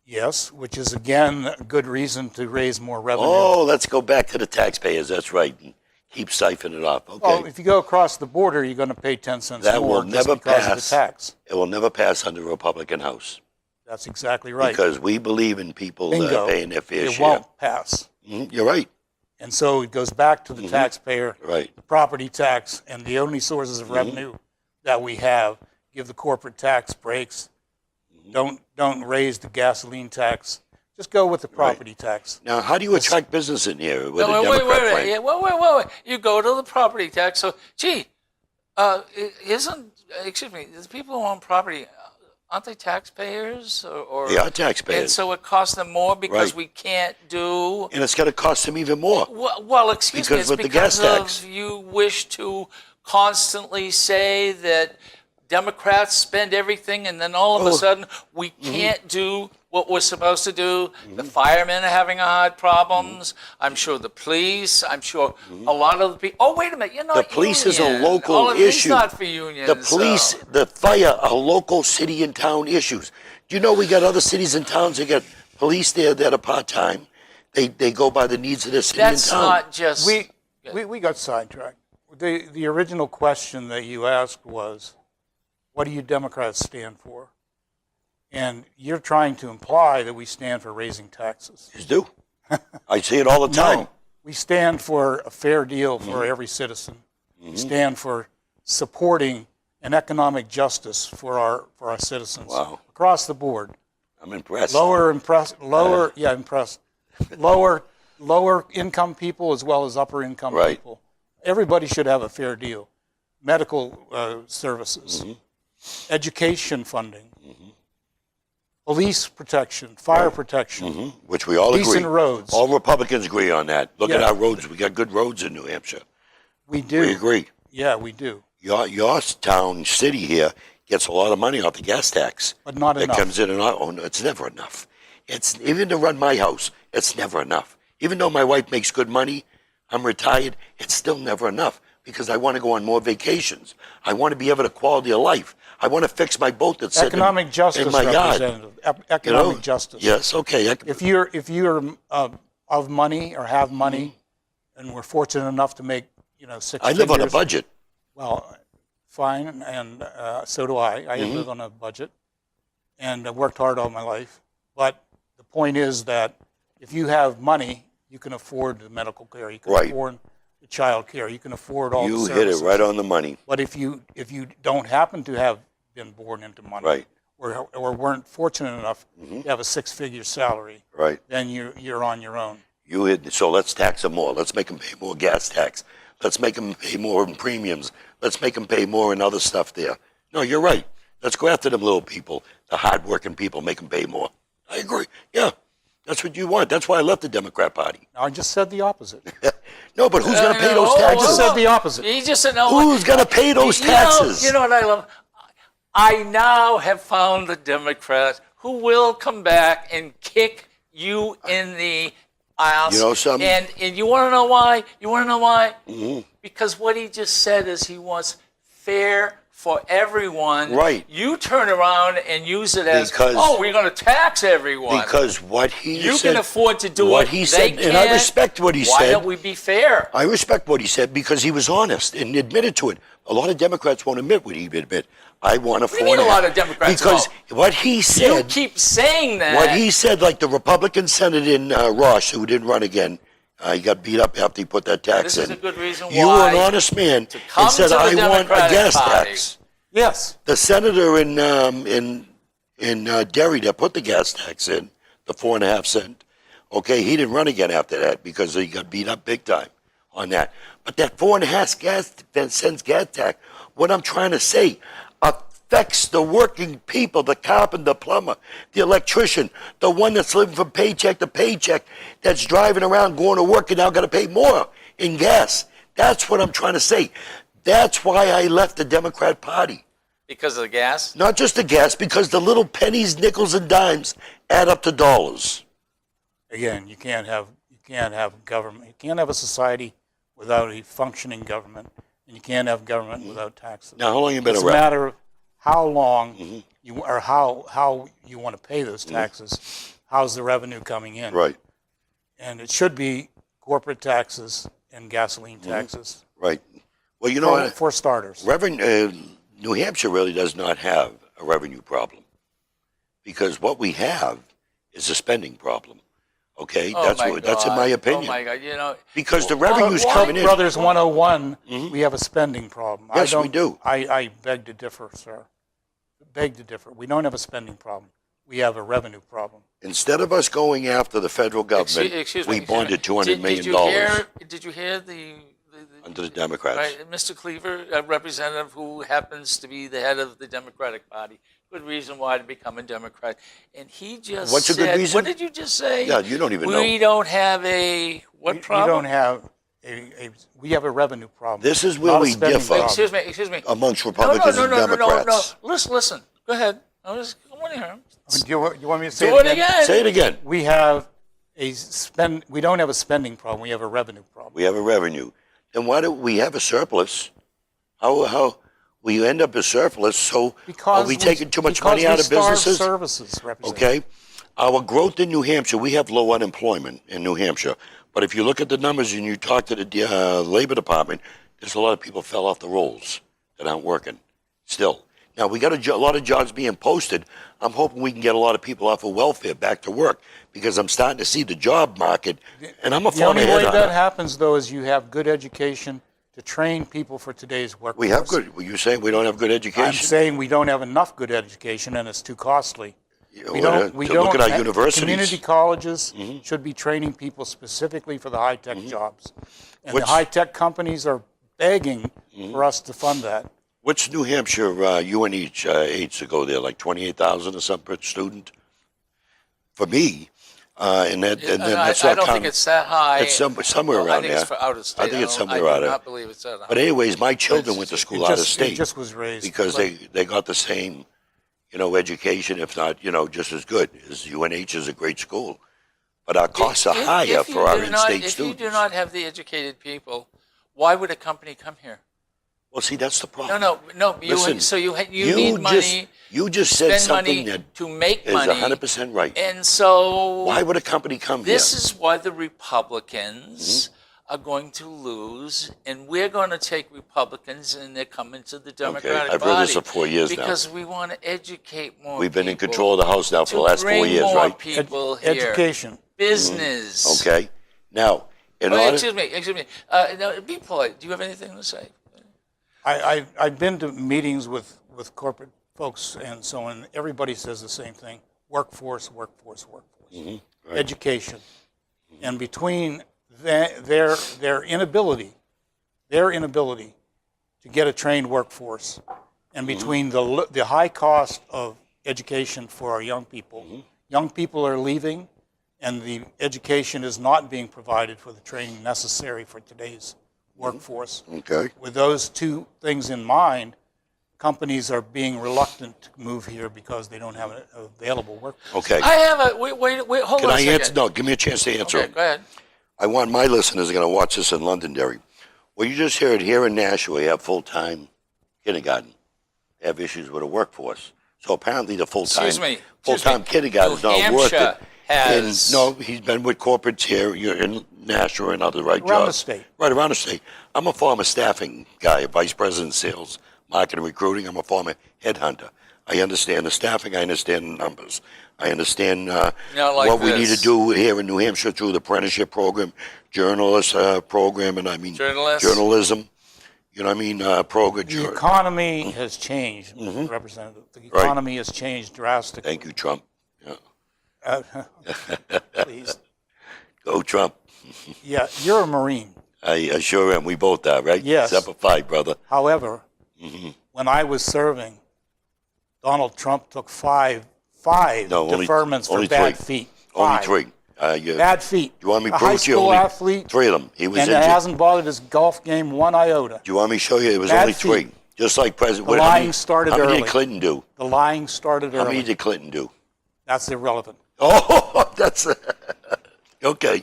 D: Yes, which is, again, a good reason to raise more revenue.
C: Oh, let's go back to the taxpayers. That's right. Keep siphoning it off. Okay.
D: Well, if you go across the border, you're going to pay 10 cents
C: that
D: more
C: will never
D: because
C: pass.
D: of the tax.
C: It will never pass under the Republican House.
D: That's exactly right.
C: Because we believe in people paying their fair share.
D: It won't pass.
C: You're right.
D: And so it goes back to the taxpayer,
C: right.
D: The property tax, and the only sources of revenue that we have. Give the corporate tax breaks. Don't raise the gasoline tax. Just go with the property tax.
C: Now, how do you attract business in here with a
B: wait.
C: Democrat plan?
B: You go to the property tax. So, the people who own property, aren't they taxpayers? Or
C: They are taxpayers.
B: And so it costs them more because we can't do...
C: And it's going to cost them even more.
B: Well, excuse me, it's
C: with the gas tax.
B: you wish to constantly say that Democrats spend everything, and then all of a sudden we can't do what we're supposed to do. The firemen are having hard problems. I'm sure the police. I'm sure a lot of the people. Oh, wait a minute! You're not.
C: The police is a
B: union.
C: local
B: all of
C: issue.
B: It's not for unions.
C: The police, the fire are local city and town issues. Do you know we got other cities and towns that got police there that are part time? They go by the needs of the city and town.
B: That's not just.
D: We got sidetracked. The original question that you asked was, what do you Democrats stand for? And you're trying to imply that we stand for raising taxes.
C: You do. I see it all the time.
D: No, we stand for a fair deal for every citizen. We stand for supporting an economic justice for our citizens.
C: Wow.
D: Across the board.
C: I'm impressed.
D: Lower income people as well as upper income people. Everybody should have a fair deal. Medical services, education funding, police protection, fire protection,
C: Which we all
D: decent
C: agree.
D: roads.
C: All Republicans agree on that. Look at
D: Yeah.
C: our roads. We got good roads in New Hampshire.
D: We do.
C: We agree.
D: Yeah, we do.
C: Your town, city here, gets a lot of money off the gas tax.
D: But not
C: It
D: enough.
C: comes in and out. Oh, no, it's never enough. It's even to run my house, it's never enough. Even though my wife makes good money, I'm retired, it's still never enough because I want to go on more vacations. I want to be able to quality of life. I want to fix my boat that's sitting
D: Economic justice,
C: in my yard.
D: Representative. Economic justice.
C: Yes, okay.
D: If you're of money or have money, and we're fortunate enough to make six
C: I live on a
D: figures,
C: budget.
D: well, fine, and so do I. I live on a budget, and I worked hard all my life. But the point is that if you have money, you can afford the medical care. You can
C: Right.
D: afford the child care. You can afford all the
C: You
D: services.
C: hit it right on the money.
D: But if you don't happen to have been born into money,
C: Right.
D: or weren't fortunate enough to have a six-figure salary,
C: Right.
D: then you're on your own.
C: You hit. So let's tax them more. Let's make them pay more gas tax. Let's make them pay more in premiums. Let's make them pay more in other stuff there. No, you're right. Let's go after them little people, the hard-working people, make them pay more. I agree. Yeah, that's what you want. That's why I left the Democrat Party.
D: Now, I just said the opposite.
C: No, but who's going to pay those
D: I just
C: taxes?
D: said the opposite.
B: He just said, no.
C: Who's going to pay those taxes?
B: You know what I love? I now have found the Democrat who will come back and kick you in the ass.
C: You know something?
B: And you want to know why? You want to know why?
C: Mm-hmm.
B: Because what he just said is he wants fair for everyone.
C: Right.
B: You turn around and use it as,
C: Because-
B: we're going to tax everyone.
C: Because what he
B: you
C: said,
B: can afford to do
C: what
B: it.
C: he
B: They
C: said, and I
B: can't.
C: respect what he
B: Why
C: said.
B: don't we be fair?
C: I respect what he said because he was honest and admitted to it. A lot of Democrats won't admit what he admit. I want a
B: do you mean a lot of Democrats
C: because
B: won't?
C: what he
B: You
C: said,
B: keep saying that.
C: what he said, like the Republican senator in Ross who didn't run again, he got beat up after he put that tax
B: This
C: in.
B: is a good reason
C: You were
B: why
C: an honest man
B: come
C: and said,
B: to the
C: "I want a
B: Democratic
C: gas
B: Party."
C: tax."
D: Yes.
C: The senator in Derry that put the gas tax in, the 4.5 cent, okay, he didn't run again after that because he got beat up big time on that. But that 4.5 cents gas tax, what I'm trying to say, affects the working people, the carpenter, the plumber, the electrician, the one that's living from paycheck to paycheck, that's driving around going to work and now got to pay more in gas. That's what I'm trying to say. That's why I left the Democrat Party.
B: Because of the gas?
C: Not just the gas, because the little pennies, nickels, and dimes add up to dollars.
D: Again, you can't have government. You can't have a society without a functioning government, and you can't have government without taxes.
C: Now, how long you been
D: It's a
C: around?
D: matter of how long you or how you want to pay those taxes. How's the revenue coming in?
C: Right,
D: And it should be corporate taxes and gasoline taxes
C: right. Well, you know what?
D: for starters.
C: New Hampshire really does not have a revenue problem because what we have is a spending problem. Okay,
B: Oh
C: that's
B: my
C: what, that's in my
B: God.
C: opinion.
B: Oh my God! You know,
C: Because the revenue's
B: why-
C: coming in.
D: Brothers 101, we have a spending problem.
C: Yes, we do.
D: I beg to differ, sir. Beg to differ. We don't have a spending problem. We have a revenue problem.
C: Instead of us going after the federal government,
B: excuse me.
C: we bonded $200
B: Did
C: million
B: you hear the
C: under the Democrats.
B: right, Mr. Cleaver, a representative who happens to be the head of the Democratic Party? Good reason why to become a Democrat. And he just
C: What's a
B: said,
C: good reason?
B: what did you just say?
C: Yeah, you don't even know.
B: We don't have a what
D: We
B: problem?
D: don't have we have a revenue problem.
C: This is where
D: not a
C: we
D: spending
C: differ.
D: problem.
B: Excuse me.
C: Amongst Republicans and Democrats.
B: No. Listen. Go ahead. I want to hear him.
D: Do you want me to say
B: Do it again.
C: Say it again.
D: We have we don't have a spending problem. We have a revenue problem.
C: We have a revenue. Then why do we have a surplus? How we end up a surplus? So are we taking too much money out of businesses?
D: Services, Representative.
C: Okay. Our growth in New Hampshire, we have low unemployment in New Hampshire. But if you look at the numbers and you talk to the Labor Department, there's a lot of people fell off the rolls that aren't working still. Now, we got a lot of jobs being posted. I'm hoping we can get a lot of people off of welfare back to work because I'm starting to see the job market, and I'm a
D: The only
C: former
D: way that
C: headhunter.
D: happens, though, is you have good education to train people for today's workforce.
C: We have good. Well, you're saying we don't have good education?
D: I'm saying we don't have enough good education, and it's too costly. We don't.
C: Look at our universities.
D: Community colleges should be training people specifically for the high-tech jobs, and
C: Which-
D: the high-tech companies are begging for us to fund that.
C: What's New Hampshire UNH aids to go there? Like 28,000 or something per student? for me, and then that's
B: I
C: not
B: don't think
C: counting.
B: it's that high.
C: It's somewhere
B: Well,
C: around
B: I think
C: there.
B: it's for out of state.
C: I think it's somewhere
B: I
C: around
B: do
C: there.
B: not believe it's that high.
C: But anyways, my children went to school out of
D: It
C: state
D: just was raised.
C: because they got the same, education, if not, just as good. As UNH is a great school, but our costs are higher for our in-state
B: If
C: students.
B: you do not have the educated people, why would a company come here?
C: Well, see, that's the problem.
B: No.
C: Listen,
B: You need money.
C: You just said
B: Spend
C: something
B: money
C: that
B: to make
C: is
B: money.
C: 100% right.
B: And so
C: Why would a company come here?
B: this is why the Republicans are going to lose, and we're going to take Republicans, and they're coming to the Democratic
C: I've
B: Party.
C: heard this for 4 years now.
B: Because we want to educate more
C: We've been in
B: people
C: control of the House now for the last 4
B: bring
C: years,
B: more
C: right?
B: people here.
D: Education.
B: Business.
C: Okay. Now, in
B: Oh,
C: order,
B: excuse me. No, be polite. Do you have anything to say?
D: I've been to meetings with corporate folks and so on. Everybody says the same thing: workforce. Education, and between their inability to get a trained workforce, and between the high cost of education for our young people are leaving, and the education is not being provided for the training necessary for today's workforce.
C: okay.
D: With those two things in mind, companies are being reluctant to move here because they don't have an available workforce.
C: Okay.
B: I have a wait. Hold
C: Can
B: on
C: I
B: a second.
C: answer? No, give me a chance to answer.
B: Okay, go ahead.
C: I want my listeners are going to watch this in Londonderry. Well, you just heard here in Nashua, we have full-time kindergarten. They have issues with the workforce. So apparently the
B: Excuse me.
C: full-time kindergarten is
B: New
C: not worth
B: Hampshire
C: it.
B: has-
C: No, he's been with corporates here in Nashua and other right
D: Around the
C: jobs.
D: state.
C: Right, around the state. I'm a former staffing guy, a vice president of sales, marketing, recruiting. I'm a former headhunter. I understand the staffing. I understand the numbers. I understand
B: like
C: what we need
B: this.
C: to do here in New Hampshire through the apprenticeship program, journalist program, and I mean
B: Journalists?
C: journalism. You know what I mean? Program.
D: The economy has changed, Mr. Representative. The economy has changed drastically.
C: Thank you, Trump. Yeah.
D: Please.
C: Go, Trump.
D: Yeah, you're a Marine.
C: I sure am. We both are, right?
D: Yes.
C: Semper Fi, brother.
D: However, when I was serving, Donald Trump took five deferments for
C: only
D: bad
C: three.
D: feet.
C: Only
D: Five.
C: three.
D: Bad feet.
C: Do you want me to
D: a
C: prove
D: high
C: to you?
D: school
C: Only
D: athlete,
C: three of them. He was
D: and it
C: injured.
D: hasn't bothered his golf game one iota.
C: Do you want me to show you? It was
D: Bad
C: only
D: feet.
C: three. Just like President.
D: The lying started
C: How many
D: early.
C: did Clinton do?
D: The lying started
C: How many
D: early.
C: did Clinton do?
D: That's irrelevant.
C: Oh, that's okay.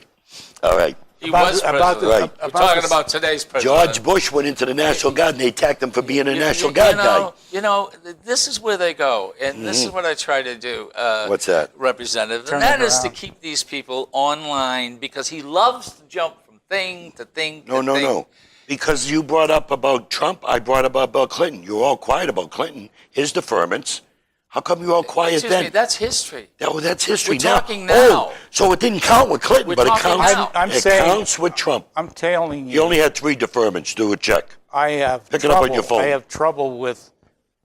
C: All right.
B: He
D: About
B: was
D: the-
B: president.
D: about the-
C: Right.
B: We're
D: about
B: talking
D: the-
B: about today's president.
C: George Bush went into the National Guard and they attacked him for being a National Guard guy.
B: This is where they go, and this is what I try to do.
C: What's that?
B: Representative?
D: Turn
B: And that
D: it
B: is to
D: around.
B: keep these people online because he loves to jump from thing to thing to thing.
C: No. Because you brought up about Trump, I brought up about Clinton. You were all quiet about Clinton, his deferments. How come you were all quiet
B: Excuse
C: then?
B: me, that's history.
C: That's history
B: We're
C: now.
B: talking now.
C: Oh, so it didn't count with Clinton,
B: We're
C: but it
B: talking
C: counts.
B: now.
D: I'm
C: it
D: saying-
C: counts with Trump.
D: I'm telling
C: He
D: you,
C: only had 3 deferments. Do a check.
D: I have
C: Pick it up
D: trouble.
C: on your phone.
D: I have trouble with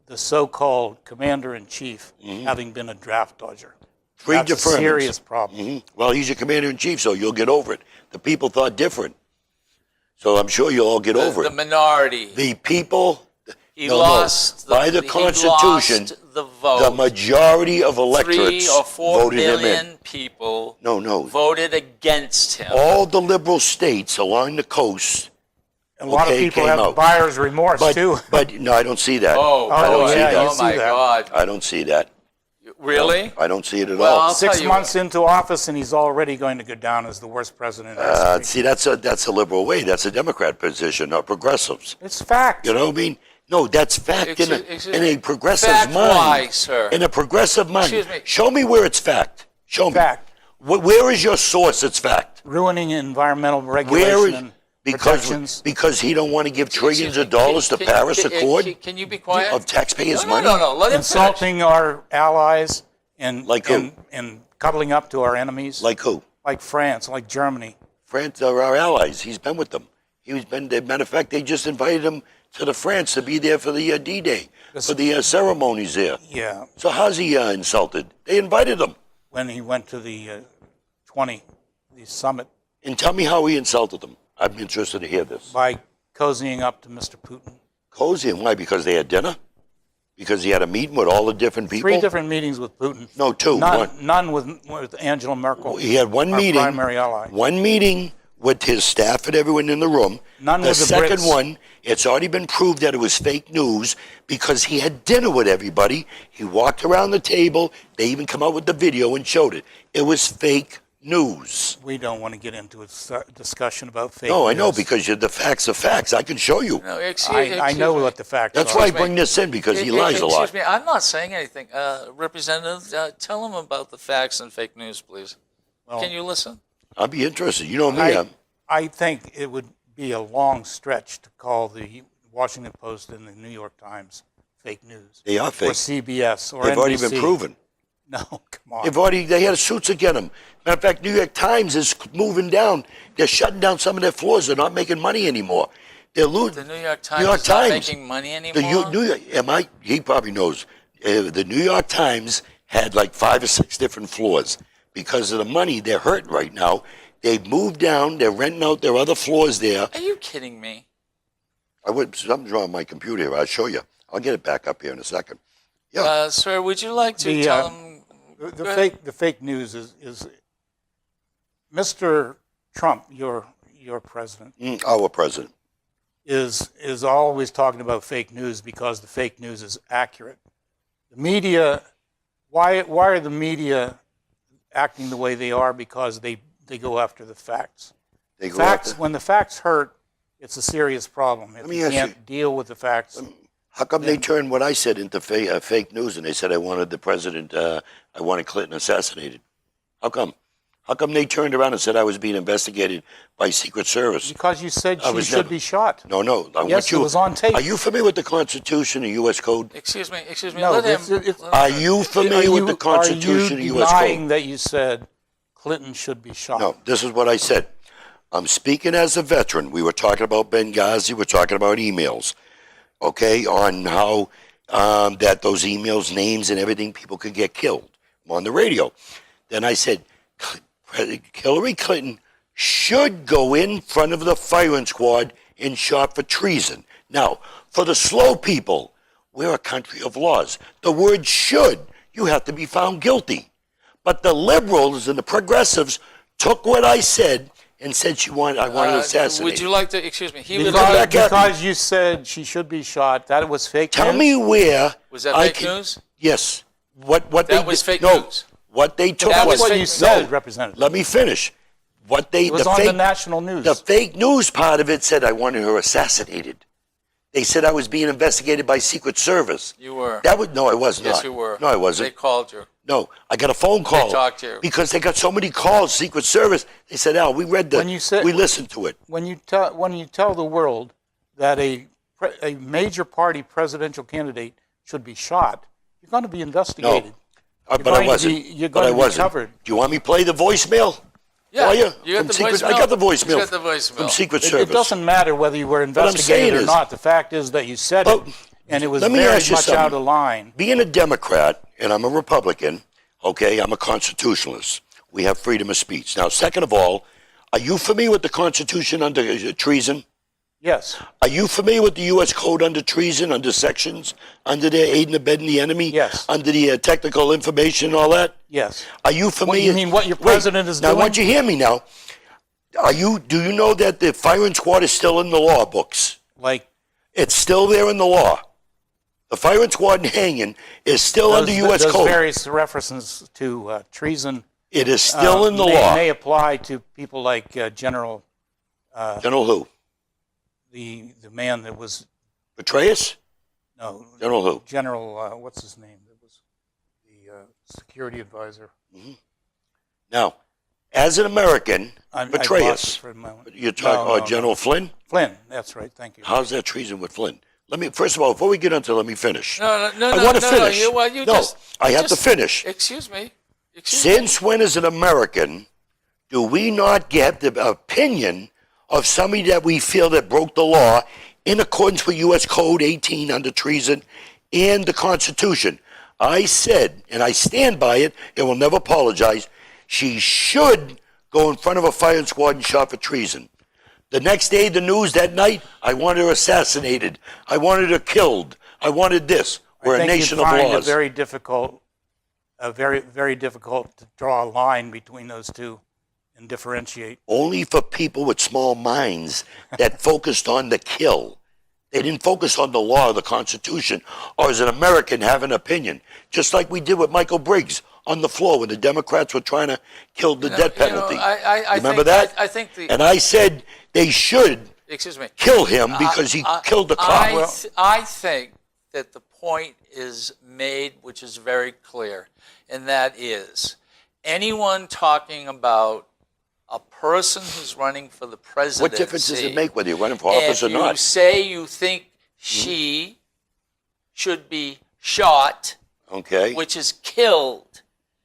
D: the so-called commander-in-chief having been a draft dodger.
C: 3
D: That's a
C: deferments.
D: serious problem.
C: Well, he's your commander in chief, so you'll get over it. The people thought different, so I'm sure you'll all get over
B: The
C: it.
B: minority.
C: The people.
B: He
C: no,
B: lost
C: by the
B: he
C: Constitution.
B: lost the vote.
C: The majority of
B: 3
C: electorates
B: or 4
C: voted him in.
B: million people
C: No.
B: voted against him.
C: All the liberal states along the coast.
D: A lot of
C: Okay,
D: people
C: came
D: have
C: out.
D: buyer's remorse too.
C: But no, I don't see that.
B: Oh,
C: I don't
B: boy.
C: see
D: yeah,
C: that.
D: you
B: Oh, my
D: see that.
B: God.
C: I don't see that.
B: Really?
C: I don't see it at
B: Well,
C: all.
B: I'll tell
D: 6
B: you
D: months into office, and he's already going to go down as the worst president in history.
C: See, that's a liberal way. That's a Democrat position, not progressives.
D: It's fact.
C: You know what I mean? No, that's fact in
B: Excuse
C: a
B: me.
C: progressive's
B: Fact
C: mind.
B: why, sir?
C: In a progressive mind.
B: Excuse me.
C: Show me where it's fact. Show me.
D: Fact.
C: Where is your source? It's fact.
D: Ruining environmental
C: Where
D: regulation
C: is
D: and protections.
C: because he don't want to give trillions of dollars to Paris Accord
B: Can you be quiet?
C: of taxpayers'
B: no,
C: money.
B: No. Let him finish.
D: Insulting our allies and
C: Like who?
D: and cuddling up to our enemies,
C: Like who?
D: like France, like Germany.
C: France are our allies. He's been with them. He's been. Matter of fact, they just invited him to the France to be there for the D-Day, for the ceremonies there.
D: Yeah,
C: So how's he insulted? They invited him.
D: when he went to the the summit,
C: And tell me how he insulted them. I'm interested to hear this.
D: by cozying up to Mr. Putin.
C: Cozy, and why? Because they had dinner? because he had a meeting with all the different people.
D: 3 different meetings with Putin.
C: No, 2.
D: None with Angela Merkel.
C: He had one
D: our
C: meeting.
D: primary ally.
C: One meeting with his staff and everyone in the room.
D: None
C: the
D: with the
C: second
D: Brits.
C: one, it's already been proved that it was fake news because he had dinner with everybody. He walked around the table. They even come out with the video and showed it. It was fake news.
D: We don't want to get into a discussion about fake
C: No,
D: news.
C: I know, because the facts are facts. I can show you.
B: No,
D: I know what the facts
C: That's
D: are.
C: why I bring this in, because he lies a lot.
B: Excuse me, I'm not saying anything. Representative, tell him about the facts and fake news, please. Can you listen?
C: I'd be interested. You know me.
D: I think it would be a long stretch to call the Washington Post and the New York Times fake news.
C: They are fake.
D: Or CBS or
C: They've
D: NBC.
C: already been proven.
D: No, come on.
C: They had suits against them. Matter of fact, New York Times is moving down. They're shutting down some of their floors. They're not making money anymore. They're losing.
B: The New York Times is not making money anymore?
C: He probably knows. The New York Times had like 5 or 6 different floors. Because of the money, they're hurting right now. They've moved down. They're renting out their other floors there.
B: Are you kidding me?
C: Something's wrong with my computer here. I'll show you. I'll get it back up here in a second. Yeah.
B: Sir, would you like to tell him?
D: The fake news is Mr. Trump, your president,
C: Our president.
D: is always talking about fake news because the fake news is accurate. The media, why are the media acting the way they are? Because they go after the facts. When the facts hurt, it's a serious problem. If you can't deal with the facts.
C: How come they turned what I said into fake news, and they said I wanted the president, I wanted Clinton assassinated? How come? How come they turned around and said I was being investigated by Secret Service?
D: Because you said she should be shot.
C: No.
D: Yes, it was on tape.
C: Are you familiar with the Constitution and U.S. Code?
B: Excuse me.
D: No,
B: let him.
C: Are you familiar with the Constitution and U.S. Code?
D: Are you denying that you said Clinton should be shot?
C: No, this is what I said. I'm speaking as a veteran. We were talking about Benghazi. We're talking about emails. Okay, on how that those emails, names, and everything, people could get killed. I'm on the radio. Then I said, Hillary Clinton should go in front of the firing squad and shot for treason. Now, for the slow people, we're a country of laws. The word should, you have to be found guilty. But the liberals and the progressives took what I said and said I wanted to assassinate.
B: Would you like to, excuse me,
D: because you said she should be shot, that was fake news?
C: Tell me where.
B: Was that fake news?
C: Yes. What
B: that was fake news.
C: What they took.
D: That was
C: what
D: what you said, Representative.
C: Let me finish.
D: It was on the national news.
C: The fake news part of it said I wanted her assassinated. They said I was being investigated by Secret Service.
B: You were.
C: No, I was not.
B: Yes, you were.
C: No, I wasn't.
B: They called you.
C: No, I got a phone call.
B: They talked to you.
C: Because they got so many calls, Secret Service. They said, Al, we read we listened to it.
D: When you tell the world that a major party presidential candidate should be shot, you're going to be investigated.
C: No, but I wasn't.
D: You're going to be covered.
C: Do you want me to play the voicemail?
B: Yeah,
C: you got the voicemail. I got the voicemail.
B: You got the voicemail
C: From Secret Service.
D: It doesn't matter whether you were investigated or not. The fact is that you said it, and it was very much out of line.
C: Being a Democrat, and I'm a Republican, okay, I'm a constitutionalist. We have freedom of speech. Now, second of all, are you familiar with the Constitution under treason?
D: Yes.
C: Are you familiar with the U.S. Code under treason, under sections, under the aid and abetting the enemy?
D: Yes.
C: Under the technical information and all that?
D: Yes.
C: Are you familiar?
D: You mean what your president is doing?
C: Now, I want you to hear me now. Do you know that the firing squad is still in the law books? It's still there in the law. The firing squad and hanging is still under U.S. Code.
D: There's various references to treason.
C: It is still in the law.
D: They may apply to people like General...
C: General who?
D: The man that was...
C: Petraeus?
D: No.
C: General who?
D: General, what's his name? That was the security advisor.
C: Mm-hmm. Now, as an American, Petraeus. You're talking General Flynn?
D: Flynn, that's right. Thank you.
C: How's that treason with Flynn? First of all, before we get into, let me finish.
B: No,
C: I want to finish. I have to finish.
B: Excuse me.
C: Since when, as an American, do we not get the opinion of somebody that we feel that broke the law in accordance with U.S. Code 18 under treason and the Constitution? I said, and I stand by it, and will never apologize, she should go in front of a firing squad and shot for treason. The next day, the news that night, I wanted her assassinated. I wanted her killed. I wanted this. We're
D: I
C: a
D: think
C: nation
D: you'd
C: of
D: find
C: laws.
D: it very difficult, very difficult to draw a line between those two and differentiate.
C: Only for people with small minds that focused on the kill. They didn't focus on the law or the Constitution, or as an American have an opinion, just like we did with Michael Briggs on the floor when the Democrats were trying to kill the death penalty.
B: I
C: Remember
B: think,
C: that?
B: I think the.
C: And I said they should
B: Excuse me.
C: kill him because he killed the cop.
B: I think that the point is made, which is very clear, and that is anyone talking about a person who's running for the presidency.
C: What difference does it make whether you're running for office or
B: If you
C: not?
B: say you think she should be shot,
C: Okay.
B: which is killed,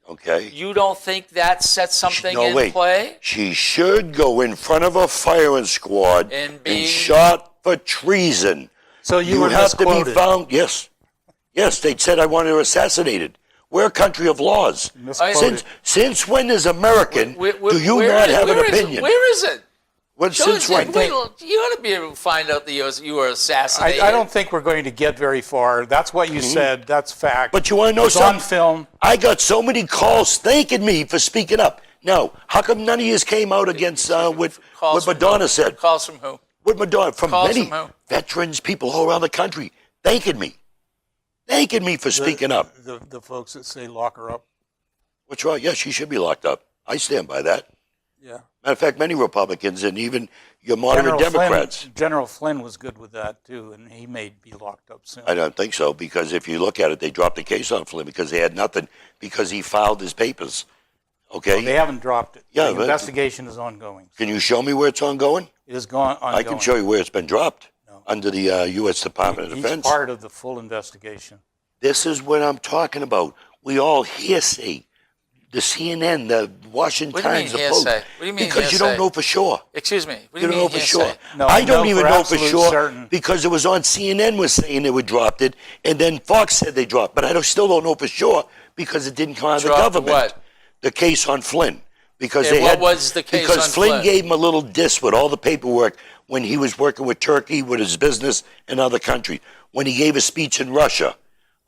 C: Okay.
B: you don't think that sets something
C: No,
B: in
C: wait.
B: play?
C: She should go in front of a firing squad
B: And be-
C: shot for treason.
D: So you were
C: have to be
D: misquoted.
C: found. Yes. Yes, they said I wanted her assassinated. We're a country of laws.
D: Misquoted.
C: Since when is American do you
B: where-
C: not have an
B: where is it?
C: opinion?
B: Where is it?
C: Well,
B: Show
C: since
B: us
C: when?
B: it. You ought to be able to find out that you were assassinated.
D: I don't think we're going to get very far. That's what you said. That's fact.
C: But you want to know
D: It's on
C: something?
D: film.
C: I got so many calls thanking me for speaking up. Now, how come none of you came out against what
B: Calls from
C: Madonna
B: who?
C: said?
B: Calls from who?
C: What Madonna, from
B: Calls
C: many
B: from who?
C: veterans, people all around the country, thanking me for speaking up.
D: The folks that say lock her up.
C: What's wrong? Yes, she should be locked up. I stand by that.
D: Yeah.
C: Matter of fact, many Republicans and even your moderate Democrats.
D: General Flynn was good with that too, and he may be locked up soon.
C: I don't think so, because if you look at it, they dropped the case on Flynn because they had nothing, because he filed his papers. Okay?
D: They haven't dropped it.
C: Yeah,
D: the
C: but-
D: investigation is ongoing.
C: Can you show me where it's ongoing?
D: It is ongoing.
C: I can show you where it's been dropped
D: No.
C: under the U.S. Department of
D: He's
C: Defense.
D: part of the full investigation.
C: This is what I'm talking about. We all hearsay. The CNN, the Washington
B: What do you mean
C: Times, the Post.
B: hearsay? What do you mean
C: Because you
B: hearsay?
C: don't know for sure.
B: Excuse me. What do
C: You
B: you
C: don't know
B: mean
C: for
B: hearsay?
C: sure.
D: No,
C: I don't
D: no,
C: even
D: for
C: know for
D: absolute
C: sure
D: certain.
C: because it was on CNN was saying they would dropped it, and then Fox said they dropped. But still don't know for sure because it didn't come out of the
B: Dropped
C: government.
B: what?
C: The case on Flynn. Because
B: And
C: they
B: what
C: had,
B: was the case
C: because
B: on
C: Flynn
B: Flynn?
C: gave him a little diss with all the paperwork when he was working with Turkey, with his business in other countries, when he gave a speech in Russia.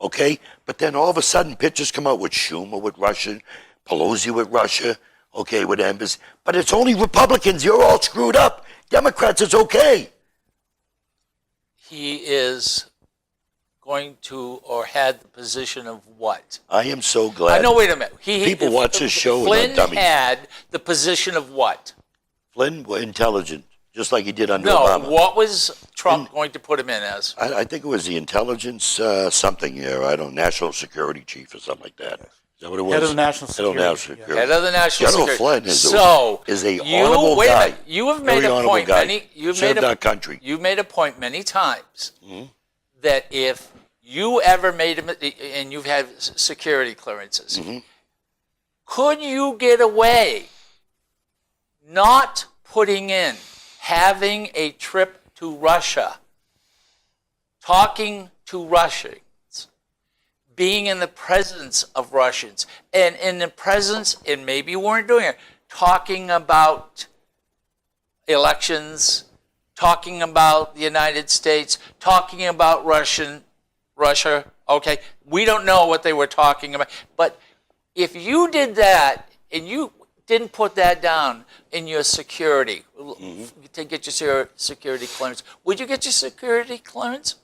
C: Okay? But then all of a sudden pictures come out with Schumer with Russia, Pelosi with Russia, okay, with embassy. But it's only Republicans. You're all screwed up. Democrats, it's okay.
B: He is going to, or had the position of what?
C: I am so glad.
B: I know, wait a minute.
C: People watch this show and
B: Flynn
C: they're dummies.
B: had the position of what?
C: Flynn was intelligent, just like he did under
B: No,
C: Obama.
B: what was Trump going to put him in as?
C: I think it was the intelligence something here. I don't national security chief or something like that. Is that what it was?
D: Head of national
C: Head of
D: security,
C: national
D: yeah.
C: security.
B: Head of the national
C: General
B: security.
C: Flynn is
B: So
C: a
B: you,
C: honorable
B: wait
C: guy.
B: a minute. You have made
C: Very
B: a
C: honorable
B: point
C: guy.
B: many. You've
C: Served
B: made a
C: our country.
B: You've made a point many times
C: Mm-hmm.
B: that if you ever made and you've had security clearances,
C: Mm-hmm.
B: could you get away not putting in having a trip to Russia, talking to Russians, being in the presence of Russians, and in the presence, and maybe you weren't doing it, talking about elections, talking about the United States, talking about Russia, okay? We don't know what they were talking about. But if you did that and you didn't put that down in your security, to get your security clearance, would you get your security clearance?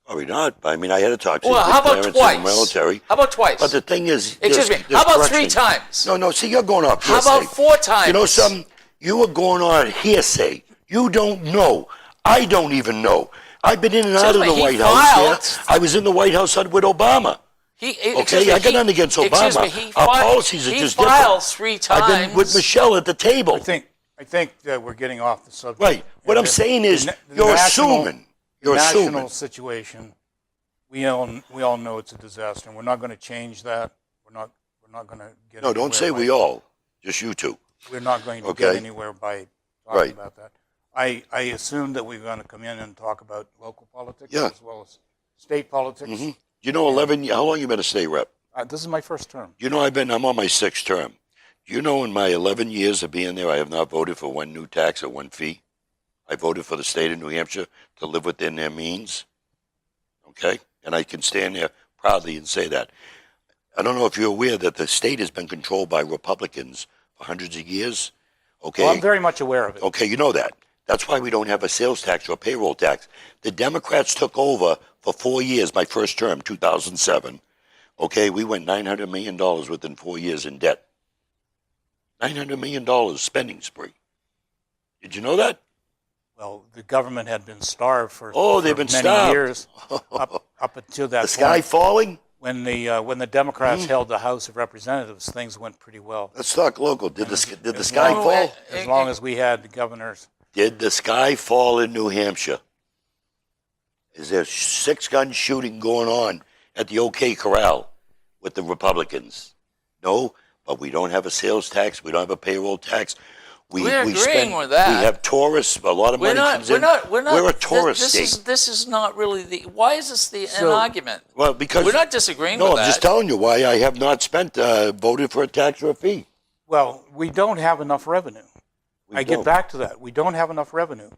C: Probably not. I mean, I had to talk to
B: Well,
C: the
B: how about
C: clearance
B: twice?
C: in the military.
B: How about twice?
C: But the thing is,
B: Excuse me, how about 3 times?
C: No, see, you're going off
B: How
C: hearsay.
B: about 4 times?
C: You know something? You are going on hearsay. You don't know. I don't even know. I've been in and out of the
B: He
C: White House.
B: filed-
C: Yeah. I was in the White House with Obama.
B: Excuse me,
C: I got nothing against
B: excuse
C: Obama.
B: me, he
C: Our
B: fi-
C: policies are
B: he
C: just
B: files
C: different.
B: 3 times.
C: I've been with Michelle at the table.
D: I think that we're getting off the subject.
C: Right. What I'm saying is, you're assuming. You're
D: national
C: assuming.
D: situation. We all know it's a disaster, and we're not going to change that. We're not going to get.
C: No, don't say we all. Just you two.
D: We're not going to
C: Okay.
D: get anywhere by talking
C: Right.
D: about that. I assumed that we were going to come in and talk about local politics
C: Yeah.
D: as well as state politics.
C: Mm-hmm. You know, how long you been a state rep?
D: This is my first term.
C: You know, I'm on my 6th term. You know, in my 11 years of being there, I have not voted for one new tax or one fee. I voted for the state of New Hampshire to live within their means. Okay? And I can stand there proudly and say that. I don't know if you're aware that the state has been controlled by Republicans for hundreds of years. Okay.
D: Well, I'm very much aware of it.
C: Okay, you know that. That's why we don't have a sales tax or a payroll tax. The Democrats took over for 4 years, my first term, 2007. Okay, we went $900 million within 4 years in debt. $900 million spending spree. Did you know that?
D: Well, the government had been starved for,
C: they've been
D: many
C: starved.
D: years, up until that
C: The sky
D: point.
C: falling?
D: When the Democrats held the House of Representatives, things went pretty well.
C: Let's talk local. Did the sky fall?
D: As long as we had the governors.
C: Did the sky fall in New Hampshire? Is there 6-gun shooting going on at the OK Corral with the Republicans? No, but we don't have a sales tax. We don't have a payroll tax.
B: We're agreeing with that.
C: We have tourists. A lot of money comes in. We're a tourist state.
B: This is not really the. Why is this an argument?
C: Well, because
B: we're not disagreeing
C: no,
B: with that.
C: I'm just telling you why I have not voted for a tax or a fee.
D: Well, we don't have enough revenue. Get back to that. We don't have enough revenue.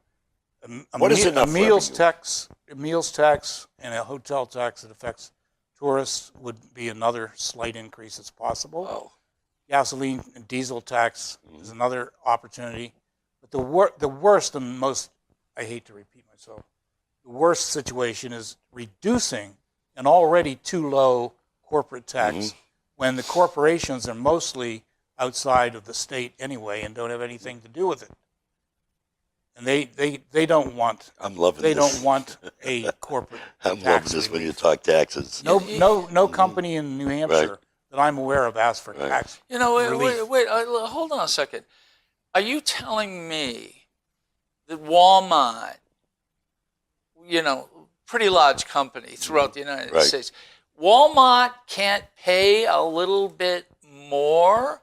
C: What is enough
D: a meals
C: revenue?
D: tax and a hotel tax that affects tourists would be another slight increase that's possible.
C: Oh.
D: Gasoline and diesel tax is another opportunity. But the worst and most, I hate to repeat myself, the worst situation is reducing an already too low corporate tax when the corporations are mostly outside of the state anyway and don't have anything to do with it. And they don't want.
C: I'm loving
D: they
C: this.
D: don't want a corporate.
C: I'm
D: tax
C: loving this when you talk taxes.
D: No company in New Hampshire that I'm aware of asked for tax.
B: You know,
D: relief.
B: wait, hold on a second. Are you telling me that Walmart, pretty large company throughout the United States, Walmart can't pay a little bit more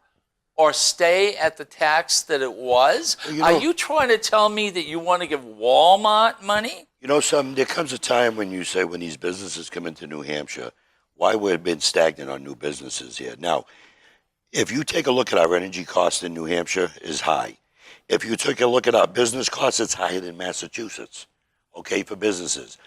B: or stay at the tax that it was? Are you trying to tell me that you want to give Walmart money?
C: There comes a time when you say when these businesses come into New Hampshire, why we've been stagnant on new businesses here. Now, if you take a look at our energy cost in New Hampshire is high. If you take a look at our business costs, it's higher than Massachusetts, for businesses.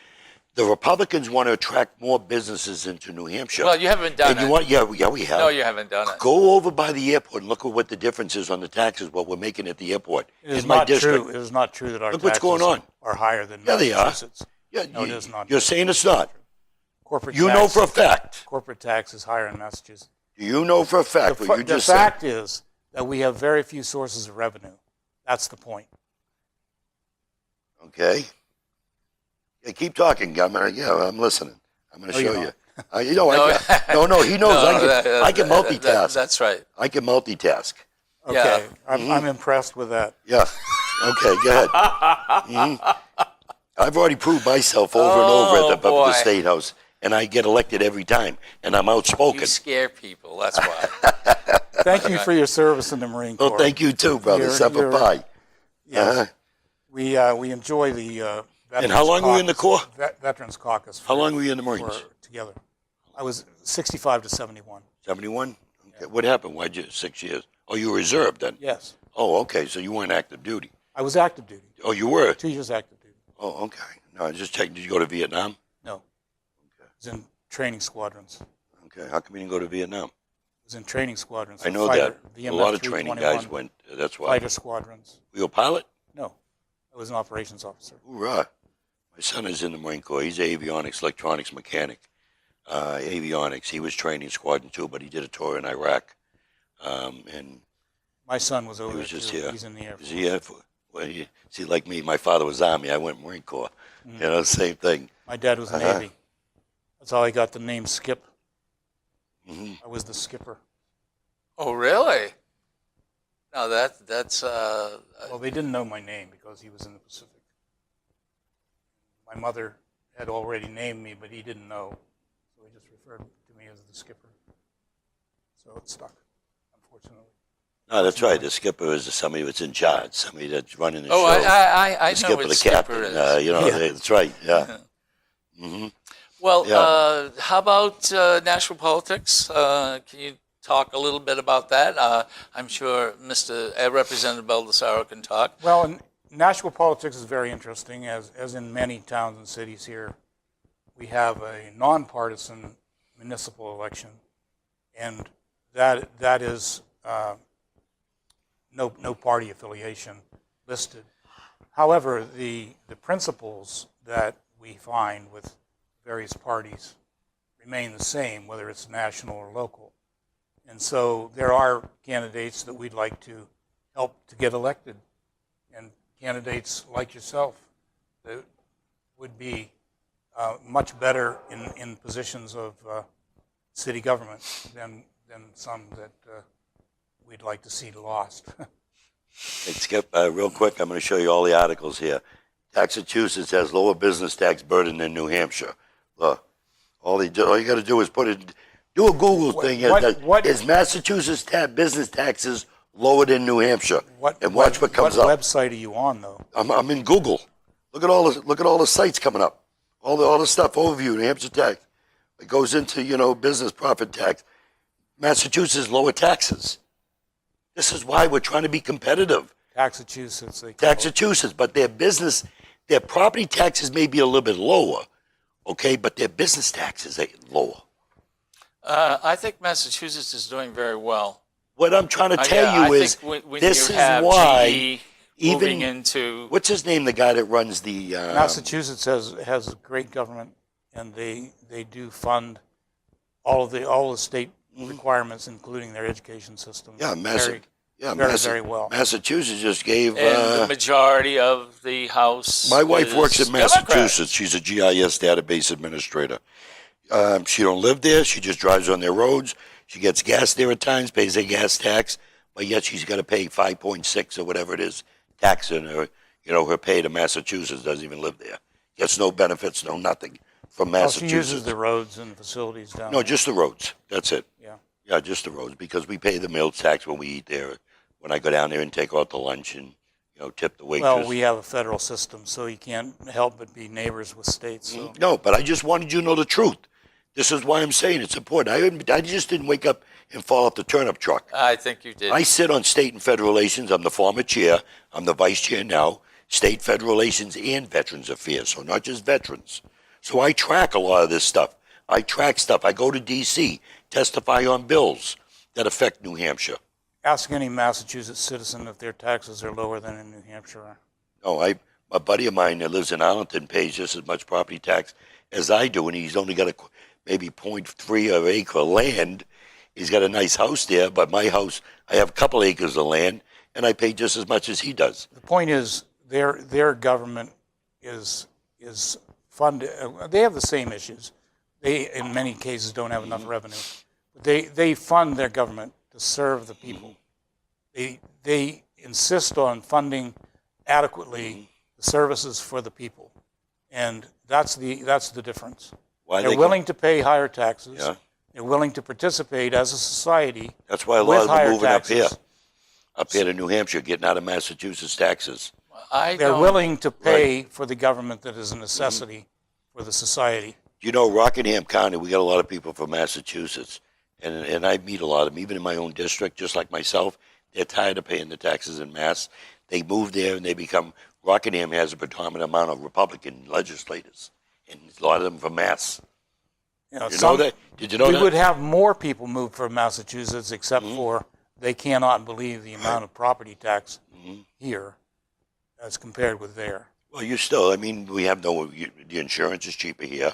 C: The Republicans want to attract more businesses into New Hampshire.
B: Well, you haven't done it.
C: Yeah, we have.
B: No, you haven't done it.
C: Go over by the airport and look at what the difference is on the taxes, what we're making at the airport.
D: It is
C: in my
D: not
C: district.
D: true. It is not true that our
C: Look
D: taxes
C: what's going on.
D: are higher than
C: Yeah, they are.
D: Massachusetts.
C: Yeah,
D: No, it is not.
C: You're saying it's not.
D: Corporate
C: You
D: tax,
C: know for a fact.
D: corporate tax is higher in Massachusetts.
C: Do you know for a fact what you
D: The
C: just said?
D: fact is that we have very few sources of revenue. That's the point.
C: Okay. Yeah, keep talking. I'm listening. I'm going to show you. He knows. I can multitask.
B: That's right.
C: I can multitask.
D: Okay, I'm impressed with that.
C: Yeah. Okay, go ahead. I've already proved myself over and over at the State House, and I get elected every time, and I'm outspoken.
B: You scare people, that's why.
D: Thank you for your service in the Marine Corps.
C: Well, thank you too, brother. Semper Fi.
D: Yes. We enjoy the Veterans
C: And how long were you in the Corps?
D: Veterans Caucus.
C: How long were you in the Marines?
D: Together. I was 65 to 71.
C: 71? Okay. What happened? Why'd you 6 years? Oh, you were reserved then?
D: Yes.
C: Oh, okay. So you weren't active duty.
D: I was active duty.
C: Oh, you were?
D: 2 years active duty.
C: Oh, okay. No, I just checking. Did you go to Vietnam?
D: No. I was in training squadrons.
C: Okay. How come you didn't go to Vietnam?
D: I was in training squadrons.
C: I know that. A lot of training guys went. That's why.
D: Fighter squadrons.
C: Were you a pilot?
D: No. I was an operations officer.
C: Hoorah. My son is in the Marine Corps. He's an avionics, electronics mechanic. Avionics. He was training squadron too, but he did a tour in Iraq. And
D: My son was over
C: he was
D: there
C: just
D: too.
C: here.
D: He's in the Air Force.
C: Is he Air Force? Well, see, like me, my father was Army. I went Marine Corps. Same thing.
D: My dad was Navy. That's how I got the name Skip.
C: Mm-hmm.
D: I was the skipper.
B: Oh, really? No, that's.
D: Well, they didn't know my name because he was in the Pacific. My mother had already named me, but he didn't know. So he just referred to me as the skipper. So it stuck, unfortunately.
C: No, that's right. The skipper is somebody that's in charge, somebody that's running the
B: Oh,
C: show.
B: I
C: The
B: know
C: skipper,
B: what
C: the
B: skipper
C: captain.
B: is.
C: That's right. Yeah. Mm-hmm.
B: Well,
C: Yeah.
B: how about national politics? Can you talk a little bit about that? I'm sure Representative Baldasaro can talk.
D: Well, national politics is very interesting, as in many towns and cities here. We have a nonpartisan municipal election, and that is no party affiliation listed. However, the principles that we find with various parties remain the same, whether it's national or local. And so there are candidates that we'd like to help to get elected, and candidates like yourself that would be much better in positions of city government than some that we'd like to see lost.
C: Hey, Skip, real quick, I'm going to show you all the articles here. Massachusetts has lower business tax burden than New Hampshire. Look, all you got to do is do a Google thing. Is Massachusetts business taxes lower than New Hampshire? And watch what comes up.
D: What website are you on, though?
C: I'm in Google. Look at all the sites coming up. All the stuff overview. New Hampshire tax. It goes into business profit tax. Massachusetts lower taxes. This is why we're trying to be competitive.
D: Massachusetts.
C: Massachusetts, but their property taxes may be a little bit lower, okay, but their business taxes are lower.
B: I think Massachusetts is doing very well.
C: What I'm trying to tell you is this is why
B: moving into
C: what's his name, the guy that runs the
D: Massachusetts has great government, and they do fund all the state requirements, including their education system. Very well.
C: Massachusetts just gave
B: and the majority of the House.
C: My wife works in Massachusetts.
B: Democrat.
C: She's a GIS database administrator. She don't live there. She just drives on their roads. She gets gas there at times, pays a gas tax, but yet she's got to pay 5.6 or whatever it is tax in her. Her pay to Massachusetts. Doesn't even live there. Gets no benefits, no nothing from Massachusetts.
D: She uses the roads and facilities down there.
C: No, just the roads. That's it.
D: Yeah.
C: Yeah, just the roads, because we pay the meals tax when we eat there. When I go down there and take out the lunch and tip the waitress.
D: Well, we have a federal system, so you can't help but be neighbors with states. So.
C: No, but I just wanted you to know the truth. This is why I'm saying it's important. I just didn't wake up and fall off the turnip truck.
B: I think you did.
C: I sit on state and federal relations. I'm the former chair. I'm the vice chair now. State, federal relations, and Veterans Affairs, so not just veterans. So I track a lot of this stuff. I track stuff. I go to D.C., testify on bills that affect New Hampshire.
D: Ask any Massachusetts citizen if their taxes are lower than in New Hampshire.
C: No, a buddy of mine that lives in Arlington pays just as much property tax as I do, and he's only got maybe 0.3 of acre land. He's got a nice house there, but my house, I have a couple acres of land, and I pay just as much as he does.
D: The point is, their government is funded. They have the same issues. They, in many cases, don't have enough revenue. But they fund their government to serve the people. They insist on funding adequately the services for the people, and that's the difference. They're willing to pay higher taxes.
C: Yeah.
D: They're willing to participate as a society.
C: That's why a lot of them are moving
D: taxes.
C: up here to New Hampshire, getting out of Massachusetts taxes.
D: They're willing to pay for the government that is a necessity for the society.
C: Rockingham County, we got a lot of people from Massachusetts, and I meet a lot of them, even in my own district, just like myself. They're tired of paying the taxes in Mass. They move there and they become, Rockingham has a predominant amount of Republican legislators, and a lot of them from Mass. You know that? Did you know that?
D: We would have more people move from Massachusetts, except for they cannot believe the amount of property tax here as compared with there.
C: Well, we have the insurance is cheaper here.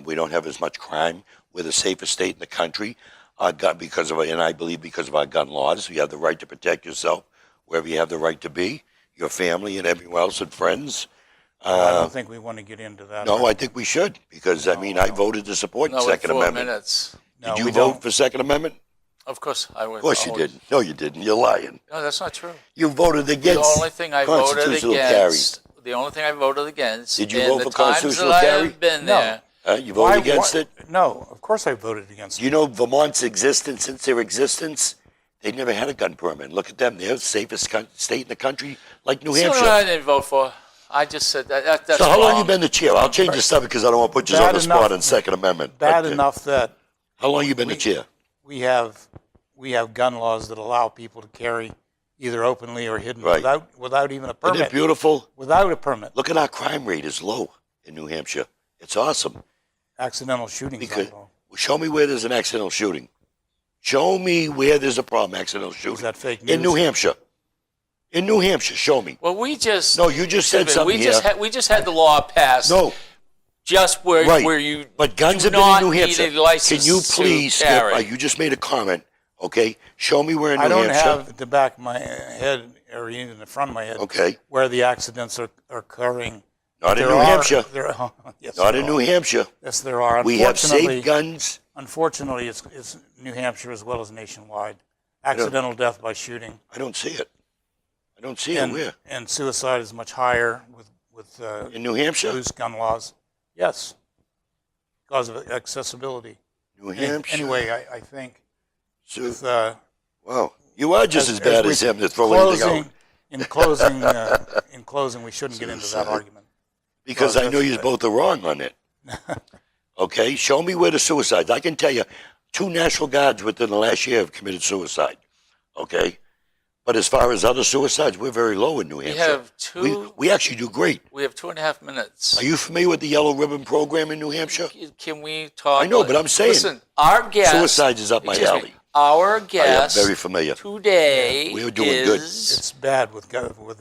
C: We don't have as much crime. We're the safest state in the country, and I believe because of our gun laws. You have the right to protect yourself wherever you have the right to be, your family and everyone else and friends.
D: I don't think we want to get into that.
C: No, I think we should, because, I voted to support the Second Amendment. Did you vote for Second Amendment?
B: Of course I would.
C: Of course you didn't. No, you didn't. You're lying.
B: No, that's not true.
C: You voted against
B: the only thing I voted against. The only thing I voted against.
C: Did you vote for constitutional carry?
B: Been there.
C: You voted against it?
D: No, of course I voted against it.
C: You know Vermont's existence, since their existence, they never had a gun permit. Look at them. They're the safest state in the country, like New Hampshire.
B: I didn't vote for. I just said that. That's
C: so how long
B: wrong.
C: you been the chair? I'll change the subject because I don't want to put you on the spot on Second Amendment.
D: Bad enough that.
C: How long you been the chair?
D: We have gun laws that allow people to carry either openly or hidden without even a permit.
C: Isn't it beautiful?
D: Without a permit.
C: Look at our crime rate is low in New Hampshire. It's awesome.
D: Accidental shootings.
C: Well, show me where there's an accidental shooting. Show me where there's a problem, accidental shooting.
D: Is that fake news?
C: In New Hampshire. In New Hampshire, show me.
B: Well, we just
C: No, you just said something
B: we just
C: here.
B: had we just had the law passed.
C: No,
B: just where
C: right.
B: where you
C: But guns
B: do
C: have been
B: not
C: in New
B: need
C: Hampshire.
B: a license
C: Can you
B: to
C: please skip?
B: carry.
C: You just made a comment. Okay, show me where in New
D: I don't
C: Hampshire.
D: have the back of my head or even in the front of my head
C: Okay.
D: where the accidents are occurring.
C: Not in
D: There
C: New
D: are-
C: Hampshire.
D: Yes,
C: Not
D: there
C: in New
D: are.
C: Hampshire.
D: Yes, there are.
C: We have safe guns.
D: Unfortunately, it's New Hampshire as well as nationwide. Accidental death by shooting.
C: I don't see it. I don't see it where.
D: And suicide is much higher with
C: In New Hampshire?
D: loose gun laws. Yes, because of accessibility.
C: New Hampshire.
D: Anyway, I think
C: So,
D: with,
C: wow. You are just as bad
D: we-
C: as him to throw anything out.
D: In closing, we shouldn't get into that argument.
C: Because
D: Well,
C: I know you both are wrong on it. Okay, show me where the suicides. I can tell you 2 National Guards within the last year have committed suicide. Okay? But as far as other suicides, we're very low in New Hampshire.
B: have two.
C: We actually do great.
B: We have 2.5 minutes.
C: Are you familiar with the Yellow Ribbon program in New Hampshire?
B: Can we talk?
C: I know, but I'm saying,
B: Listen, our guest.
C: suicides is up my
B: excuse me,
C: alley.
B: Our guest.
C: very familiar.
B: Today
C: We're doing good.
B: is
D: It's bad with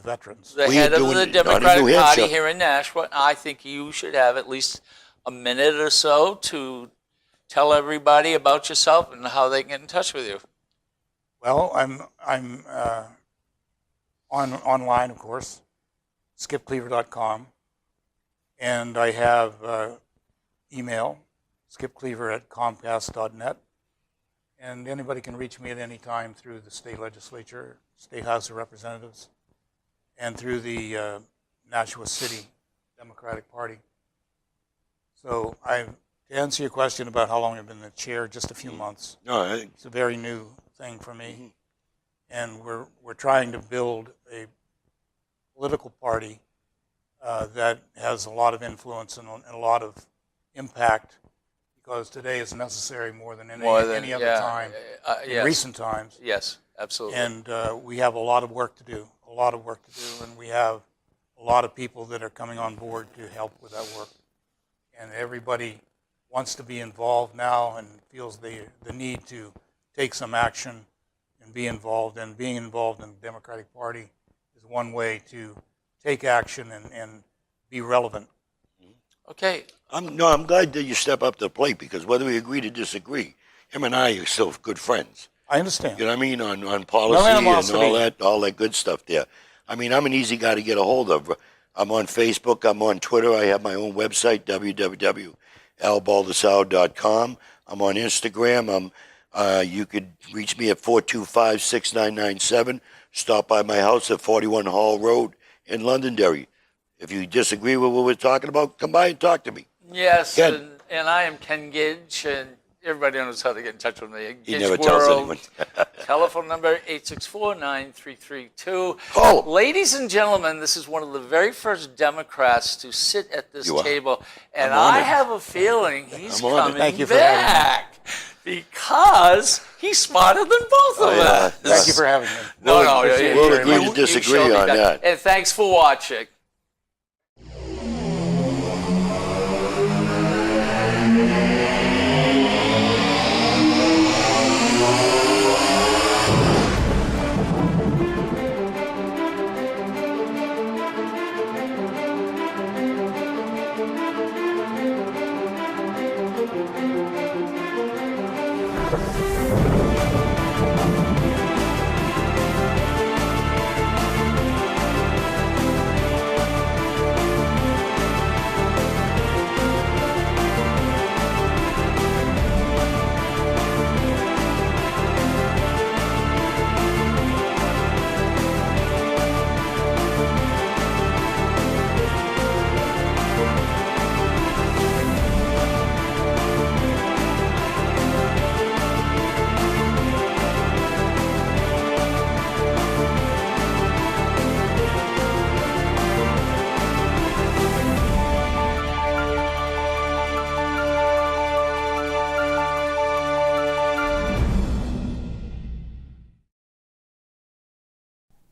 D: veterans.
B: the
C: We
B: head
C: are
B: of
C: doing
B: the
C: it not in
B: Democratic
C: New
B: Party
C: Hampshire.
B: here in Nashua. I think you should have at least a minute or so to tell everybody about yourself and how they can get in touch with you.
D: Well, I'm online, of course, skipcleaver.com, and I have email, skipcleaver@comcast.net, and anybody can reach me at any time through the state legislature, State House of Representatives, and through the Nashua City Democratic Party. So to answer your question about how long I've been the chair, just a few months.
C: No,
D: It's a very new thing for me, and we're trying to build a political party that has a lot of influence and a lot of impact, because today is necessary more than any other time in
B: yes.
D: recent times.
B: Yes, absolutely.
D: And we have a lot of work to do, and we have a lot of people that are coming on board to help with that work. And everybody wants to be involved now and feels the need to take some action and be involved. And being involved in the Democratic Party is one way to take action and be relevant.
B: Okay.
C: I'm glad that you step up to the plate, because whether we agree to disagree, him and I are still good friends.
D: I understand.
C: You know what I mean? On policy and all that good stuff there. I mean, I'm an easy guy to get a hold of. I'm on Facebook. I'm on Twitter. I have my own website, www.albaldasaro.com. I'm on Instagram. You could reach me at 425-6997. Stop by my house at 41 Hall Road in Londonderry. If you disagree with what we're talking about, come by and talk to me.
B: Yes,
C: Ken.
B: and I am Ken Gidge, and everybody knows how to get in touch with me.
C: He
B: Gidge
C: never tells
B: World.
C: anyone.
B: Telephone number 864-9332.
C: Call 'em.
B: Ladies and gentlemen, this is one of the very first Democrats to sit at this
C: You are.
B: table, and
C: I'm
B: I
C: honored.
B: have a feeling he's
C: I'm honored.
B: coming
D: Thank you for having me.
B: back because he's smarter than both of
C: yeah.
B: us.
D: Thank you for having me.
B: No,
C: We'll agree to disagree
B: showed me
C: on that.
B: And thanks for watching.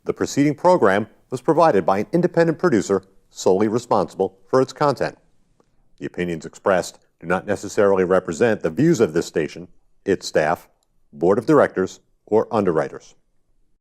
A: The preceding program was provided by an independent producer solely responsible for its content. The opinions expressed do do not necessarily represent the views of this station, its staff, board of directors, or underwriters.